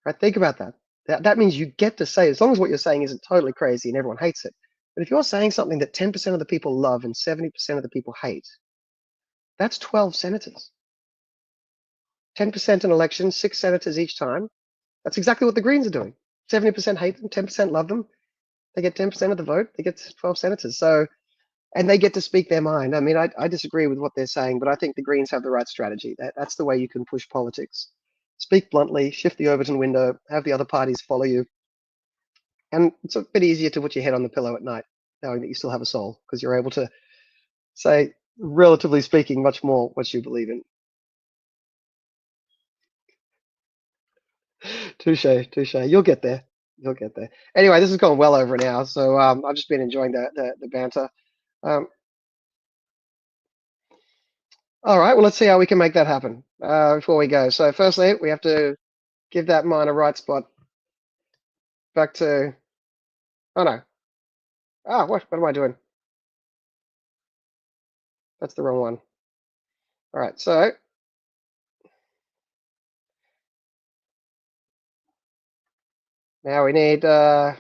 Right? Think about that. That means you get to say, as long as what you're saying isn't totally crazy and everyone hates it. But if you're saying something that 10% of the people love and 70% of the people hate, that's 12 senators. 10% in elections, 6 senators each time. That's exactly what the Greens are doing. 70% hate them, 10% love them. They get 10% of the vote. They get 12 senators. So, and they get to speak their mind. I mean, I disagree with what they're saying, but I think the Greens have the right strategy. That's the way you can push politics. Speak bluntly, shift the Overton window, have the other parties follow you. And it's a bit easier to put your head on the pillow at night, knowing that you still have a soul, because you're able to say, relatively speaking, much more what you believe in. Touche. You'll get there. Anyway, this has gone well over an hour, so I've just been enjoying the banter. All right, well, let's see how we can make that happen before we go. So firstly, we have to give that minor right spot back to, oh no. What am I doing? That's the wrong one. All right, so now we need, oh,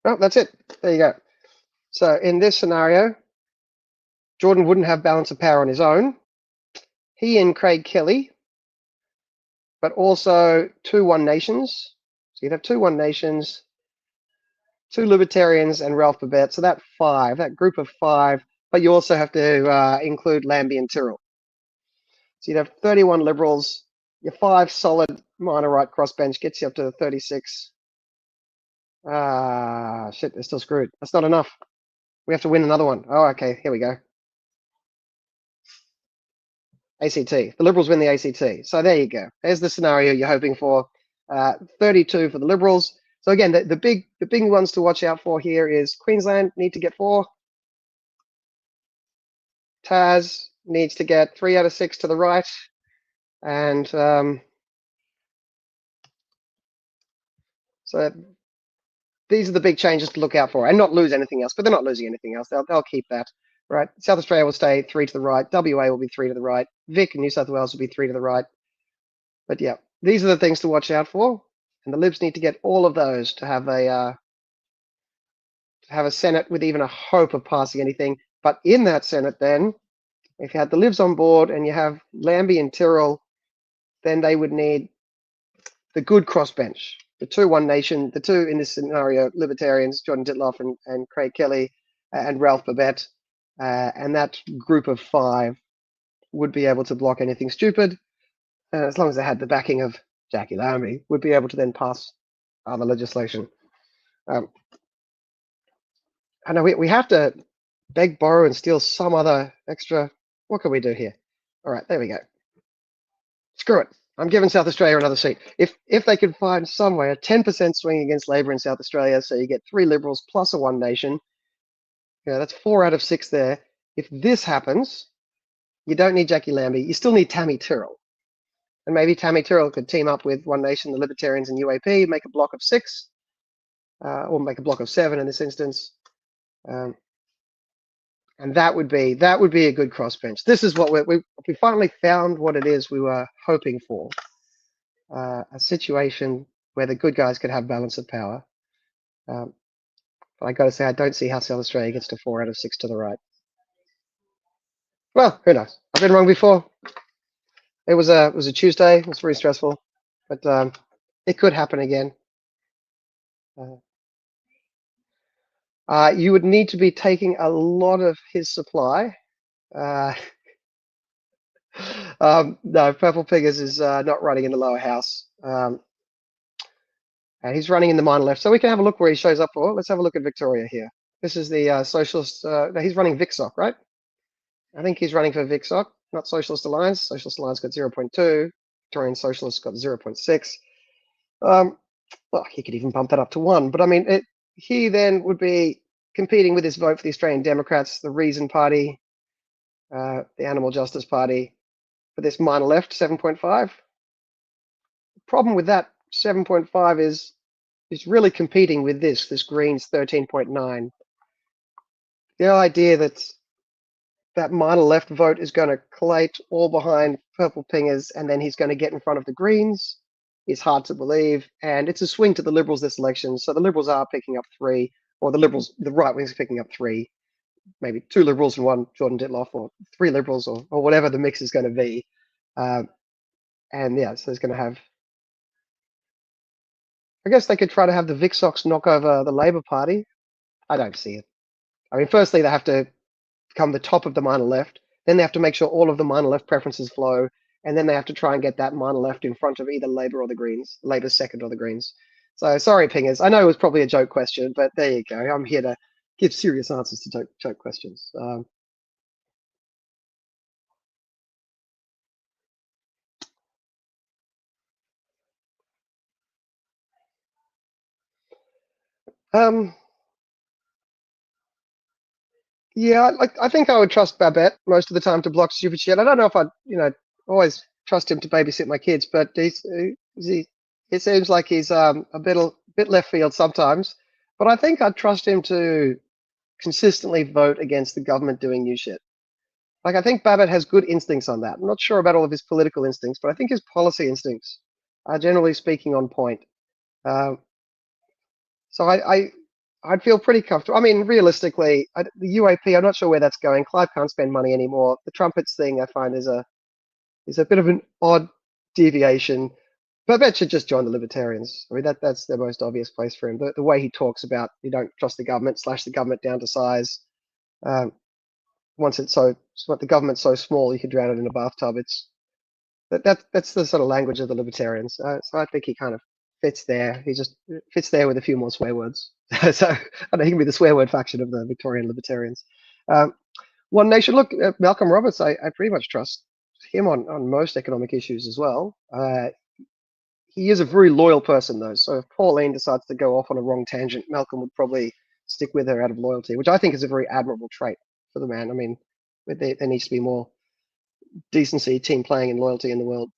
that's it. There you go. So in this scenario, Jordan wouldn't have balance of power on his own. He and Craig Kelly, but also 2 One Nations. So you'd have 2 One Nations, 2 Libertarians, and Ralph Babette. So that group of 5, but you also have to include Lambie and Tyrrell. So you'd have 31 Liberals. Your 5 solid minor right crossbench gets you up to 36. Shit, they're still screwed. That's not enough. We have to win another one. Oh, okay, here we go. ACT. The Liberals win the ACT. So there you go. There's the scenario you're hoping for. 32 for the Liberals. So again, the big ones to watch out for here is Queensland need to get 4. Tas needs to get 3 out of 6 to the right. And so these are the big changes to look out for, and not lose anything else, but they're not losing anything else. They'll keep that, right? South Australia will stay 3 to the right. WA will be 3 to the right. Vic and New South Wales will be 3 to the right. But yeah, these are the things to watch out for. And the Libs need to get all of those to have a Senate with even a hope of passing anything. But in that Senate, then If you had the Libs on board and you have Lambie and Tyrrell, then they would need the good crossbench, the two One Nation, the two in this scenario, Libertarians, Jordan Ditloff and Craig Kelly and Ralph Babette, and that group of 5 would be able to block anything stupid, as long as they had the backing of Jackie Lambie, would be able to then pass other legislation. I know we have to beg, borrow, and steal some other extra. What can we do here? All right, there we go. Screw it. I'm giving South Australia another seat. If they could find some way, a 10% swing against Labor in South Australia, so you get 3 Liberals plus a One Nation, that's 4 out of 6 there. If this happens, you don't need Jackie Lambie. You still need Tammy Tyrrell. And maybe Tammy Tyrrell could team up with One Nation, the Libertarians, and UAP, make a block of 6, or make a block of 7 in this instance. And that would be a good crossbench. This is what we finally found what it is we were hoping for. A situation where the good guys could have balance of power. But I got to say, I don't see how South Australia gets to 4 out of 6 to the right. Well, who knows? I've been wrong before. It was a Tuesday. It was very stressful, but it could happen again. You would need to be taking a lot of his supply. No, Purple Fingers is not running in the lower house. And he's running in the minor left. So we can have a look where he shows up for. Let's have a look at Victoria here. This is the Socialist. He's running VicSoc, right? I think he's running for VicSoc, not Socialist Alliance. Socialist Alliance got 0.2. Victorian Socialists got 0.6. Well, he could even bump that up to 1. But I mean, he then would be competing with his vote for the Australian Democrats, the Reason Party, the Animal Justice Party, for this minor left, 7.5. The problem with that 7.5 is it's really competing with this Greens 13.9. The idea that minor left vote is going to collate all behind Purple Pingers and then he's going to get in front of the Greens is hard to believe. And it's a swing to the Liberals this election. So the Liberals are picking up 3, or the right wing is picking up 3, maybe 2 Liberals and 1 Jordan Ditloff, or 3 Liberals, or whatever the mix is going to be. And yeah, so it's going to have, I guess they could try to have the VicSocs knock over the Labor Party. I don't see it. I mean, firstly, they have to become the top of the minor left. Then they have to make sure all of the minor left preferences flow. And then they have to try and get that minor left in front of either Labor or the Greens, Labor's second or the Greens. So sorry, Pingers. I know it was probably a joke question, but there you go. I'm here to give serious answers to joke questions. Yeah, I think I would trust Babette most of the time to block stupid shit. I don't know if I'd, always trust him to babysit my kids, but it seems like he's a bit left field sometimes. But I think I'd trust him to consistently vote against the government doing new shit. Like, I think Babbitt has good instincts on that. I'm not sure about all of his political instincts, but I think his policy instincts are generally speaking on point. So I'd feel pretty comfortable. I mean, realistically, the UAP, I'm not sure where that's going. Clive can't spend money anymore. The trumpets thing, I find, is a bit of an odd deviation. Babette should just join the Libertarians. I mean, that's the most obvious place for him. The way he talks about you don't trust the government, slash the government down to size. Once the government's so small, you can drown it in a bathtub. That's the sort of language of the Libertarians. So I think he kind of fits there. He just fits there with a few more swear words. So I know he can be the swear word faction of the Victorian Libertarians. One Nation. Look, Malcolm Roberts. I pretty much trust him on most economic issues as well. He is a very loyal person, though. So if Pauline decides to go off on a wrong tangent, Malcolm would probably stick with her out of loyalty, which I think is a very admirable trait for the man. I mean, there needs to be more decency, team playing, and loyalty in the world.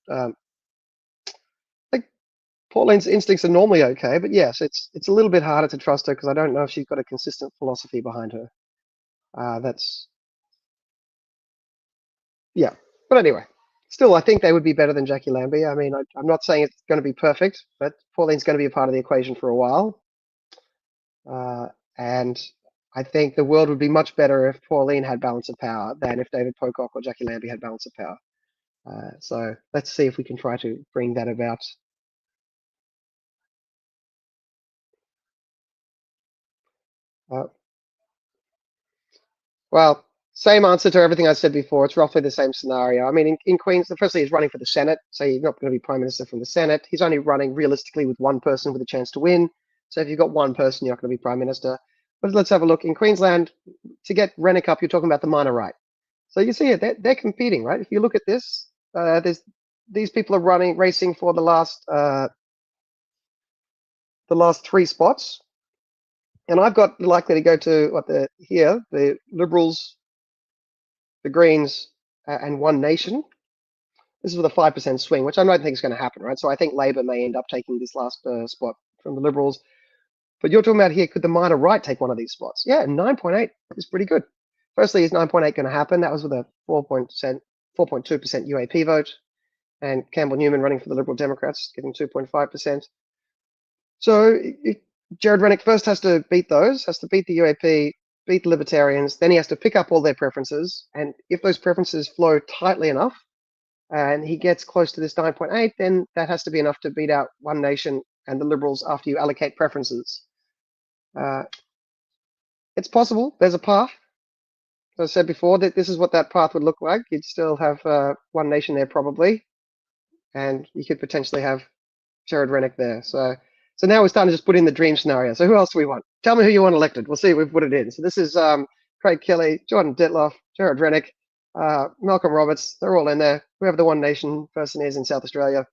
Like Pauline's instincts are normally okay, but yes, it's a little bit harder to trust her because I don't know if she's got a consistent philosophy behind her. Yeah. But anyway, still, I think they would be better than Jackie Lambie. I mean, I'm not saying it's going to be perfect, but Pauline's going to be a part of the equation for a while. And I think the world would be much better if Pauline had balance of power than if David Pocock or Jackie Lambie had balance of power. So let's see if we can try to bring that about. Well, same answer to everything I said before. It's roughly the same scenario. I mean, in Queensland, firstly, he's running for the Senate, so he's not going to be Prime Minister from the Senate. He's only running realistically with one person with a chance to win. So if you've got one person, you're not going to be Prime Minister. But let's have a look. In Queensland, to get Rennick up, you're talking about the minor right. So you see it, they're competing, right? If you look at this, these people are racing for the last 3 spots. And I've got likely to go to the Liberals, the Greens, and One Nation. This is with a 5% swing, which I don't think is going to happen, right? So I think Labor may end up taking this last spot from the Liberals. But you're talking about here, could the minor right take one of these spots? Yeah, 9.8 is pretty good. Firstly, is 9.8 going to happen? That was with a 4.2% UAP vote. And Campbell Newman running for the Liberal Democrats, getting 2.5%. So Jared Rennick first has to beat those, has to beat the UAP, beat the Libertarians, then he has to pick up all their preferences. And if those preferences flow tightly enough, and he gets close to this 9.8, then that has to be enough to beat out One Nation and the Liberals after you allocate preferences. It's possible. There's a path. As I said before, that this is what that path would look like. You'd still have One Nation there probably, and you could potentially have Jared Rennick there. So now we're starting to just put in the dream scenario. So who else do we want? Tell me who you want elected. We'll see. We've put it in. So this is Craig Kelly, Jordan Ditloff, Jared Rennick, Malcolm Roberts. They're all in there. Whoever the One Nation person is in South Australia.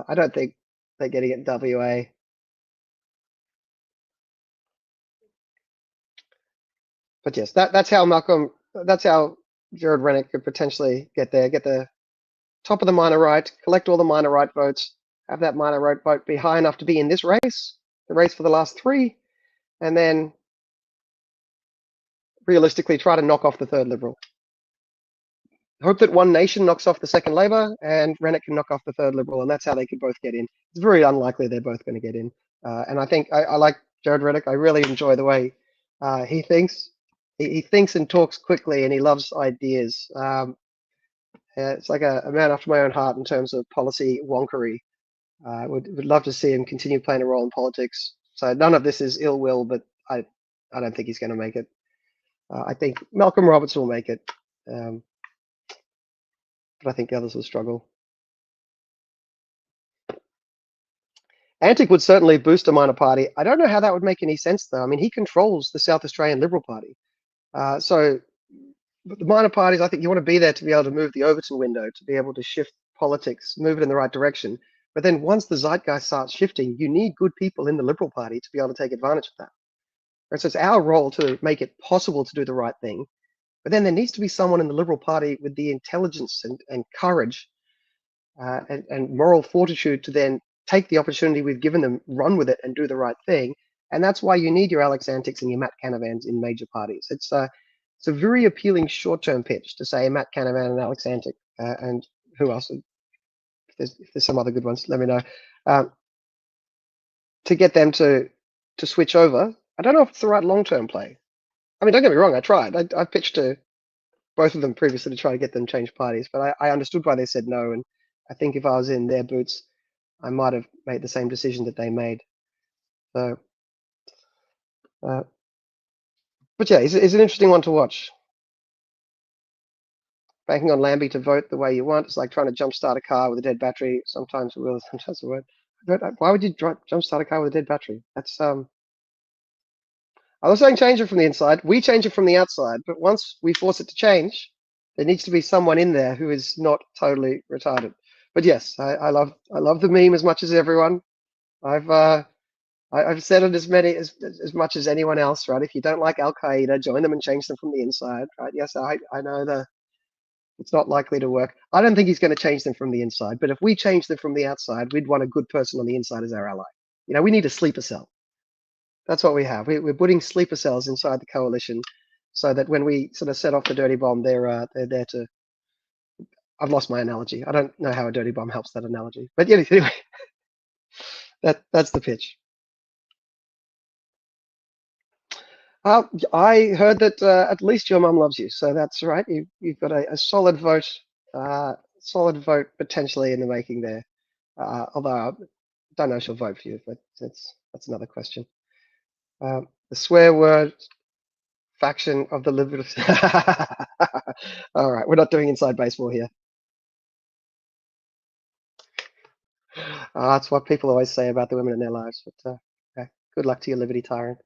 I don't think they're getting it in WA. But yes, that's how Jared Rennick could potentially get there, get the top of the minor right, collect all the minor right votes, have that minor right vote be high enough to be in this race, the race for the last 3, and then realistically try to knock off the third Liberal. Hope that One Nation knocks off the second Labor and Rennick can knock off the third Liberal, and that's how they could both get in. It's very unlikely they're both going to get in. And I think I like Jared Rennick. I really enjoy the way he thinks. He thinks and talks quickly, and he loves ideas. It's like a man after my own heart in terms of policy wonkery. Would love to see him continue playing a role in politics. So none of this is ill will, but I don't think he's going to make it. I think Malcolm Roberts will make it, but I think the others will struggle. Antic would certainly boost a minor party. I don't know how that would make any sense, though. I mean, he controls the South Australian Liberal Party. So the minor parties, I think you want to be there to be able to move the Overton window, to be able to shift politics, move it in the right direction. But then once the zeitgeist starts shifting, you need good people in the Liberal Party to be able to take advantage of that. And so it's our role to make it possible to do the right thing. But then there needs to be someone in the Liberal Party with the intelligence and courage and moral fortitude to then take the opportunity we've given them, run with it, and do the right thing. And that's why you need your Alex Antics and your Matt Canavans in major parties. It's a very appealing short-term pitch to say Matt Canavan and Alex Antic, and who else? If there's some other good ones, let me know. To get them to switch over. I don't know if it's the right long-term play. I mean, don't get me wrong, I tried. I pitched to both of them previously to try to get them to change parties, but I understood why they said no, and I think if I was in their boots, I might have made the same decision that they made. So, but yeah, it's an interesting one to watch. Banking on Lambie to vote the way you want, it's like trying to jumpstart a car with a dead battery. Sometimes it will, sometimes it won't. Why would you jumpstart a car with a dead battery? That's I was saying change it from the inside. We change it from the outside, but once we force it to change, there needs to be someone in there who is not totally retarded. But yes, I love the meme as much as everyone. I've said it as much as anyone else, right? If you don't like Al Qaeda, join them and change them from the inside, right? Yes, I know it's not likely to work. I don't think he's going to change them from the inside, but if we change them from the outside, we'd want a good person on the inside as our ally. You know, we need a sleeper cell. That's what we have. We're putting sleeper cells inside the coalition, so that when we sort of set off the dirty bomb, they're there to. I've lost my analogy. I don't know how a dirty bomb helps that analogy, but yeah, anyway, that's the pitch. I heard that at least your mum loves you, so that's right. You've got a solid vote potentially in the making there. Although I don't know if she'll vote for you, but that's another question. The swear word faction of the Liberals. All right, we're not doing inside baseball here. That's what people always say about the women in their lives. But okay. Good luck to your Liberty tyrant.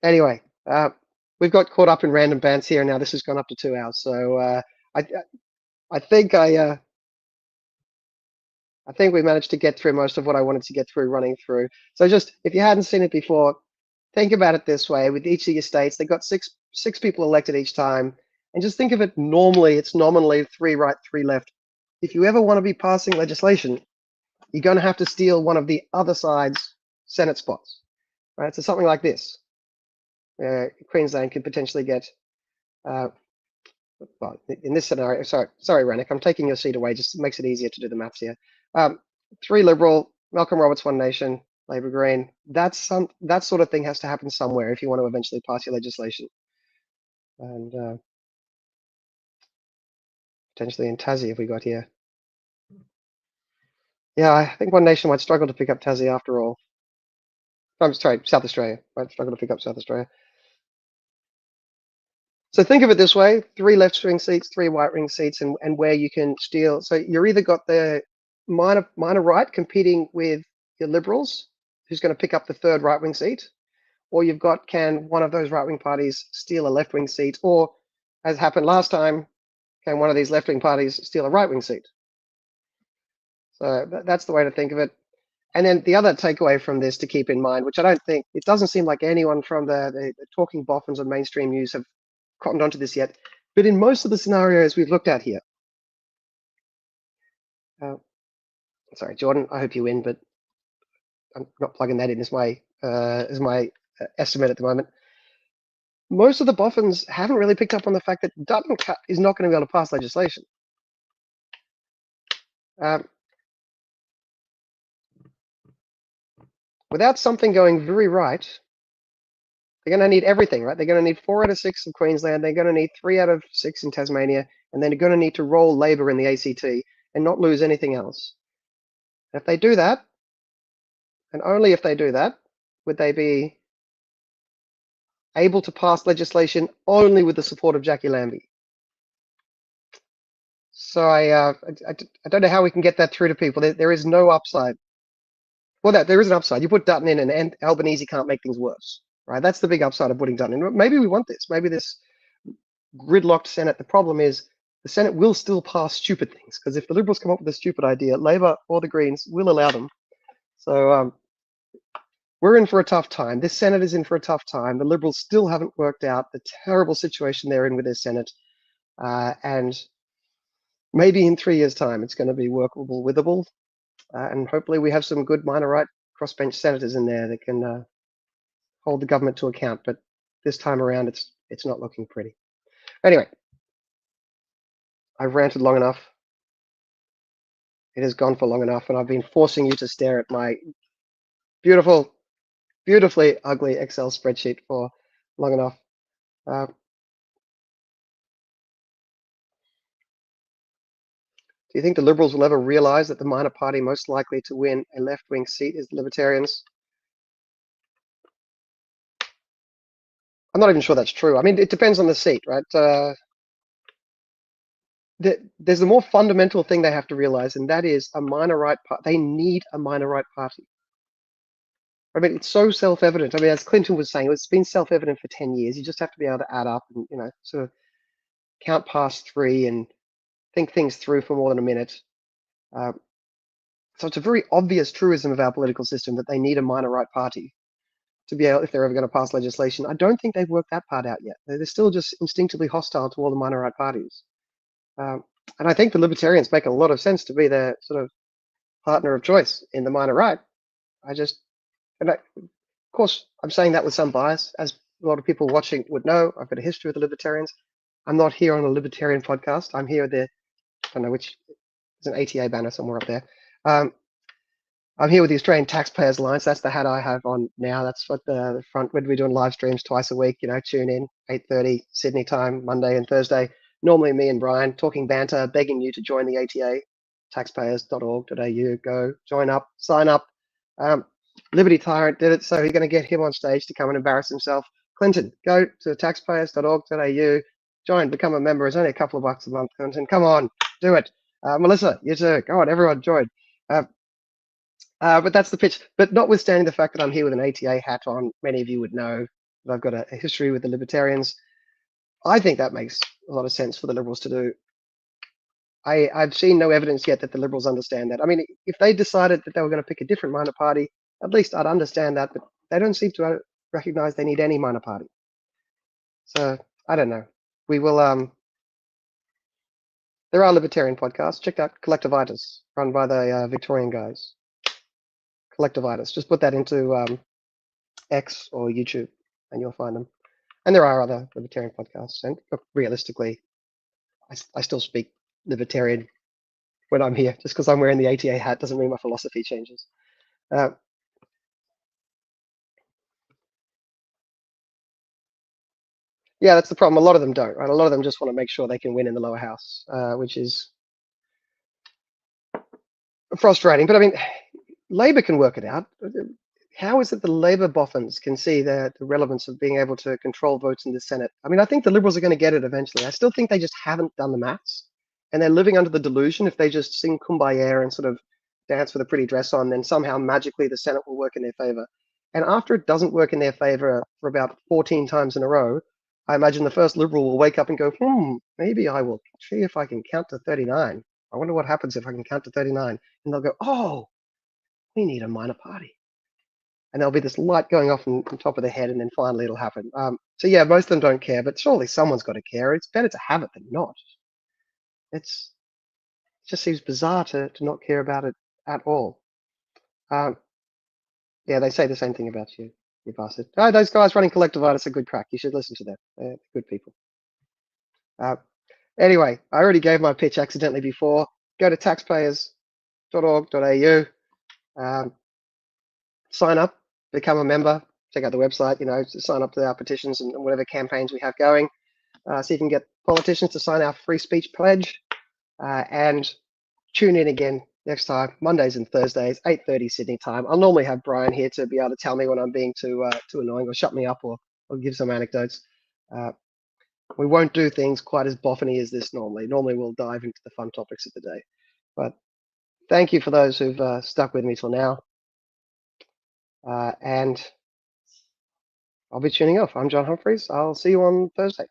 Anyway, we've got caught up in random bands here, and now this has gone up to 2 hours. So I think I think we managed to get through most of what I wanted to get through running through. So just if you hadn't seen it before, think about it this way: with each of your states, they've got six people elected each time, and just think of it normally. It's nominally 3 right, 3 left. If you ever want to be passing legislation, you're going to have to steal one of the other side's Senate spots, right? So something like this. Queensland could potentially get, well, in this scenario, sorry, Rennick, I'm taking your seat away, just makes it easier to do the maths here. 3 Liberal, Malcolm Roberts, One Nation, Labor Green. That sort of thing has to happen somewhere if you want to eventually pass your legislation. And potentially in Tassie if we got here. Yeah, I think One Nation might struggle to pick up Tassie after all. I'm sorry, South Australia. Might struggle to pick up South Australia. So think of it this way: 3 left wing seats, 3 right wing seats, and where you can steal. So you're either got the minor right competing with your Liberals, who's going to pick up the 3rd right wing seat, or you've got, can one of those right wing parties steal a left wing seat, or as happened last time, can one of these left wing parties steal a right wing seat? So that's the way to think of it. And then the other takeaway from this to keep in mind, which I don't think, it doesn't seem like anyone from the talking boffins on mainstream news have cottoned onto this yet, but in most of the scenarios we've looked at here, sorry, Jordan, I hope you win, but I'm not plugging that in as my estimate at the moment. Most of the boffins haven't really picked up on the fact that Dutton is not going to be able to pass legislation. Without something going very right, they're going to need everything, right? They're going to need 4 out of 6 of Queensland. They're going to need 3 out of 6 in Tasmania, and then they're going to need to roll Labor in the ACT and not lose anything else. If they do that, and only if they do that, would they be able to pass legislation only with the support of Jackie Lambie. So I don't know how we can get that through to people. There is no upside. Well, there is an upside. You put Dutton in, and Albanese can't make things worse, right? That's the big upside of putting Dutton in. Maybe we want this. Maybe this gridlocked Senate. The problem is the Senate will still pass stupid things, because if the Liberals come up with a stupid idea, Labor or the Greens will allow them. So we're in for a tough time. This Senate is in for a tough time. The Liberals still haven't worked out the terrible situation they're in with their Senate. And maybe in 3 years' time, it's going to be workable, withable. And hopefully we have some good minor right crossbench senators in there that can hold the government to account. But this time around, it's not looking pretty. Anyway, I've ranted long enough. It has gone for long enough, and I've been forcing you to stare at my beautifully ugly Excel spreadsheet for long enough. Do you think the Liberals will ever realise that the minor party most likely to win a left-wing seat is the Libertarians? I'm not even sure that's true. I mean, it depends on the seat, right? There's a more fundamental thing they have to realise, and that is a minor right party. They need a minor right party. I mean, it's so self-evident. I mean, as Clinton was saying, it's been self-evident for 10 years. You just have to be able to add up and, sort of count past 3 and think things through for more than a minute. So it's a very obvious truism of our political system that they need a minor right party to be able, if they're ever going to pass legislation. I don't think they've worked that part out yet. They're still just instinctively hostile to all the minor right parties. And I think the Libertarians make a lot of sense to be their sort of partner of choice in the minor right. Of course, I'm saying that with some bias, as a lot of people watching would know. I've got a history with the Libertarians. I'm not here on a Libertarian podcast. I'm here at I don't know which, there's an ATA banner somewhere up there. I'm here with the Australian Taxpayers Alliance. That's the hat I have on now. That's what the front. We're doing live streams twice a week. Tune in 8:30 Sydney time, Monday and Thursday. Normally me and Brian talking banter, begging you to join the ATA, taxpayers.org.au. Go join up, sign up. Liberty Tyrant did it, so he's going to get him on stage to come and embarrass himself. Clinton, go to taxpayers.org.au. Join, become a member. It's only a couple of bucks a month, Clinton. Come on, do it. Melissa, you too. Go on, everyone, join. But that's the pitch. But notwithstanding the fact that I'm here with an ATA hat on, many of you would know that I've got a history with the Libertarians. I think that makes a lot of sense for the Liberals to do. I've seen no evidence yet that the Liberals understand that. I mean, if they decided that they were going to pick a different minor party, at least I'd understand that, but they don't seem to recognize they need any minor party. So I don't know. We will. There are libertarian podcasts. Check out Collectivitis, run by the Victorian guys. Collectivitis. Just put that into X or YouTube, and you'll find them. And there are other libertarian podcasts. And realistically, I still speak libertarian when I'm here. Just because I'm wearing the ATA hat doesn't mean my philosophy changes. Yeah, that's the problem. A lot of them don't, right? A lot of them just want to make sure they can win in the lower house, which is frustrating. But I mean, Labor can work it out. How is it the Labor boffins can see the relevance of being able to control votes in the Senate? I mean, I think the Liberals are going to get it eventually. I still think they just haven't done the maths, and they're living under the delusion if they just sing Kumbaya and sort of dance with a pretty dress on, then somehow magically the Senate will work in their favor. And after it doesn't work in their favor for about 14 times in a row, I imagine the first Liberal will wake up and go, maybe I will see if I can count to 39. I wonder what happens if I can count to 39. And they'll go, oh, we need a minor party. And there'll be this light going off on top of their head, and then finally it'll happen. So yeah, most of them don't care, but surely someone's got to care. It's better to have it than not. It just seems bizarre to not care about it at all. Yeah, they say the same thing about you, you bastard. Oh, those guys running Collectivitis are good crack. You should listen to them. They're good people. Anyway, I already gave my pitch accidentally before. Go to taxpayers.org.au. Sign up, become a member, check out the website, sign up to our petitions and whatever campaigns we have going. So you can get politicians to sign our free speech pledge, and tune in again next time, Mondays and Thursdays, 8:30 Sydney time. I'll normally have Brian here to be able to tell me when I'm being too annoying or shut me up or give some anecdotes. We won't do things quite as boffiny as this normally. Normally we'll dive into the fun topics of the day. But thank you for those who've stuck with me till now. And I'll be tuning off. I'm John Humphreys. I'll see you on Thursday.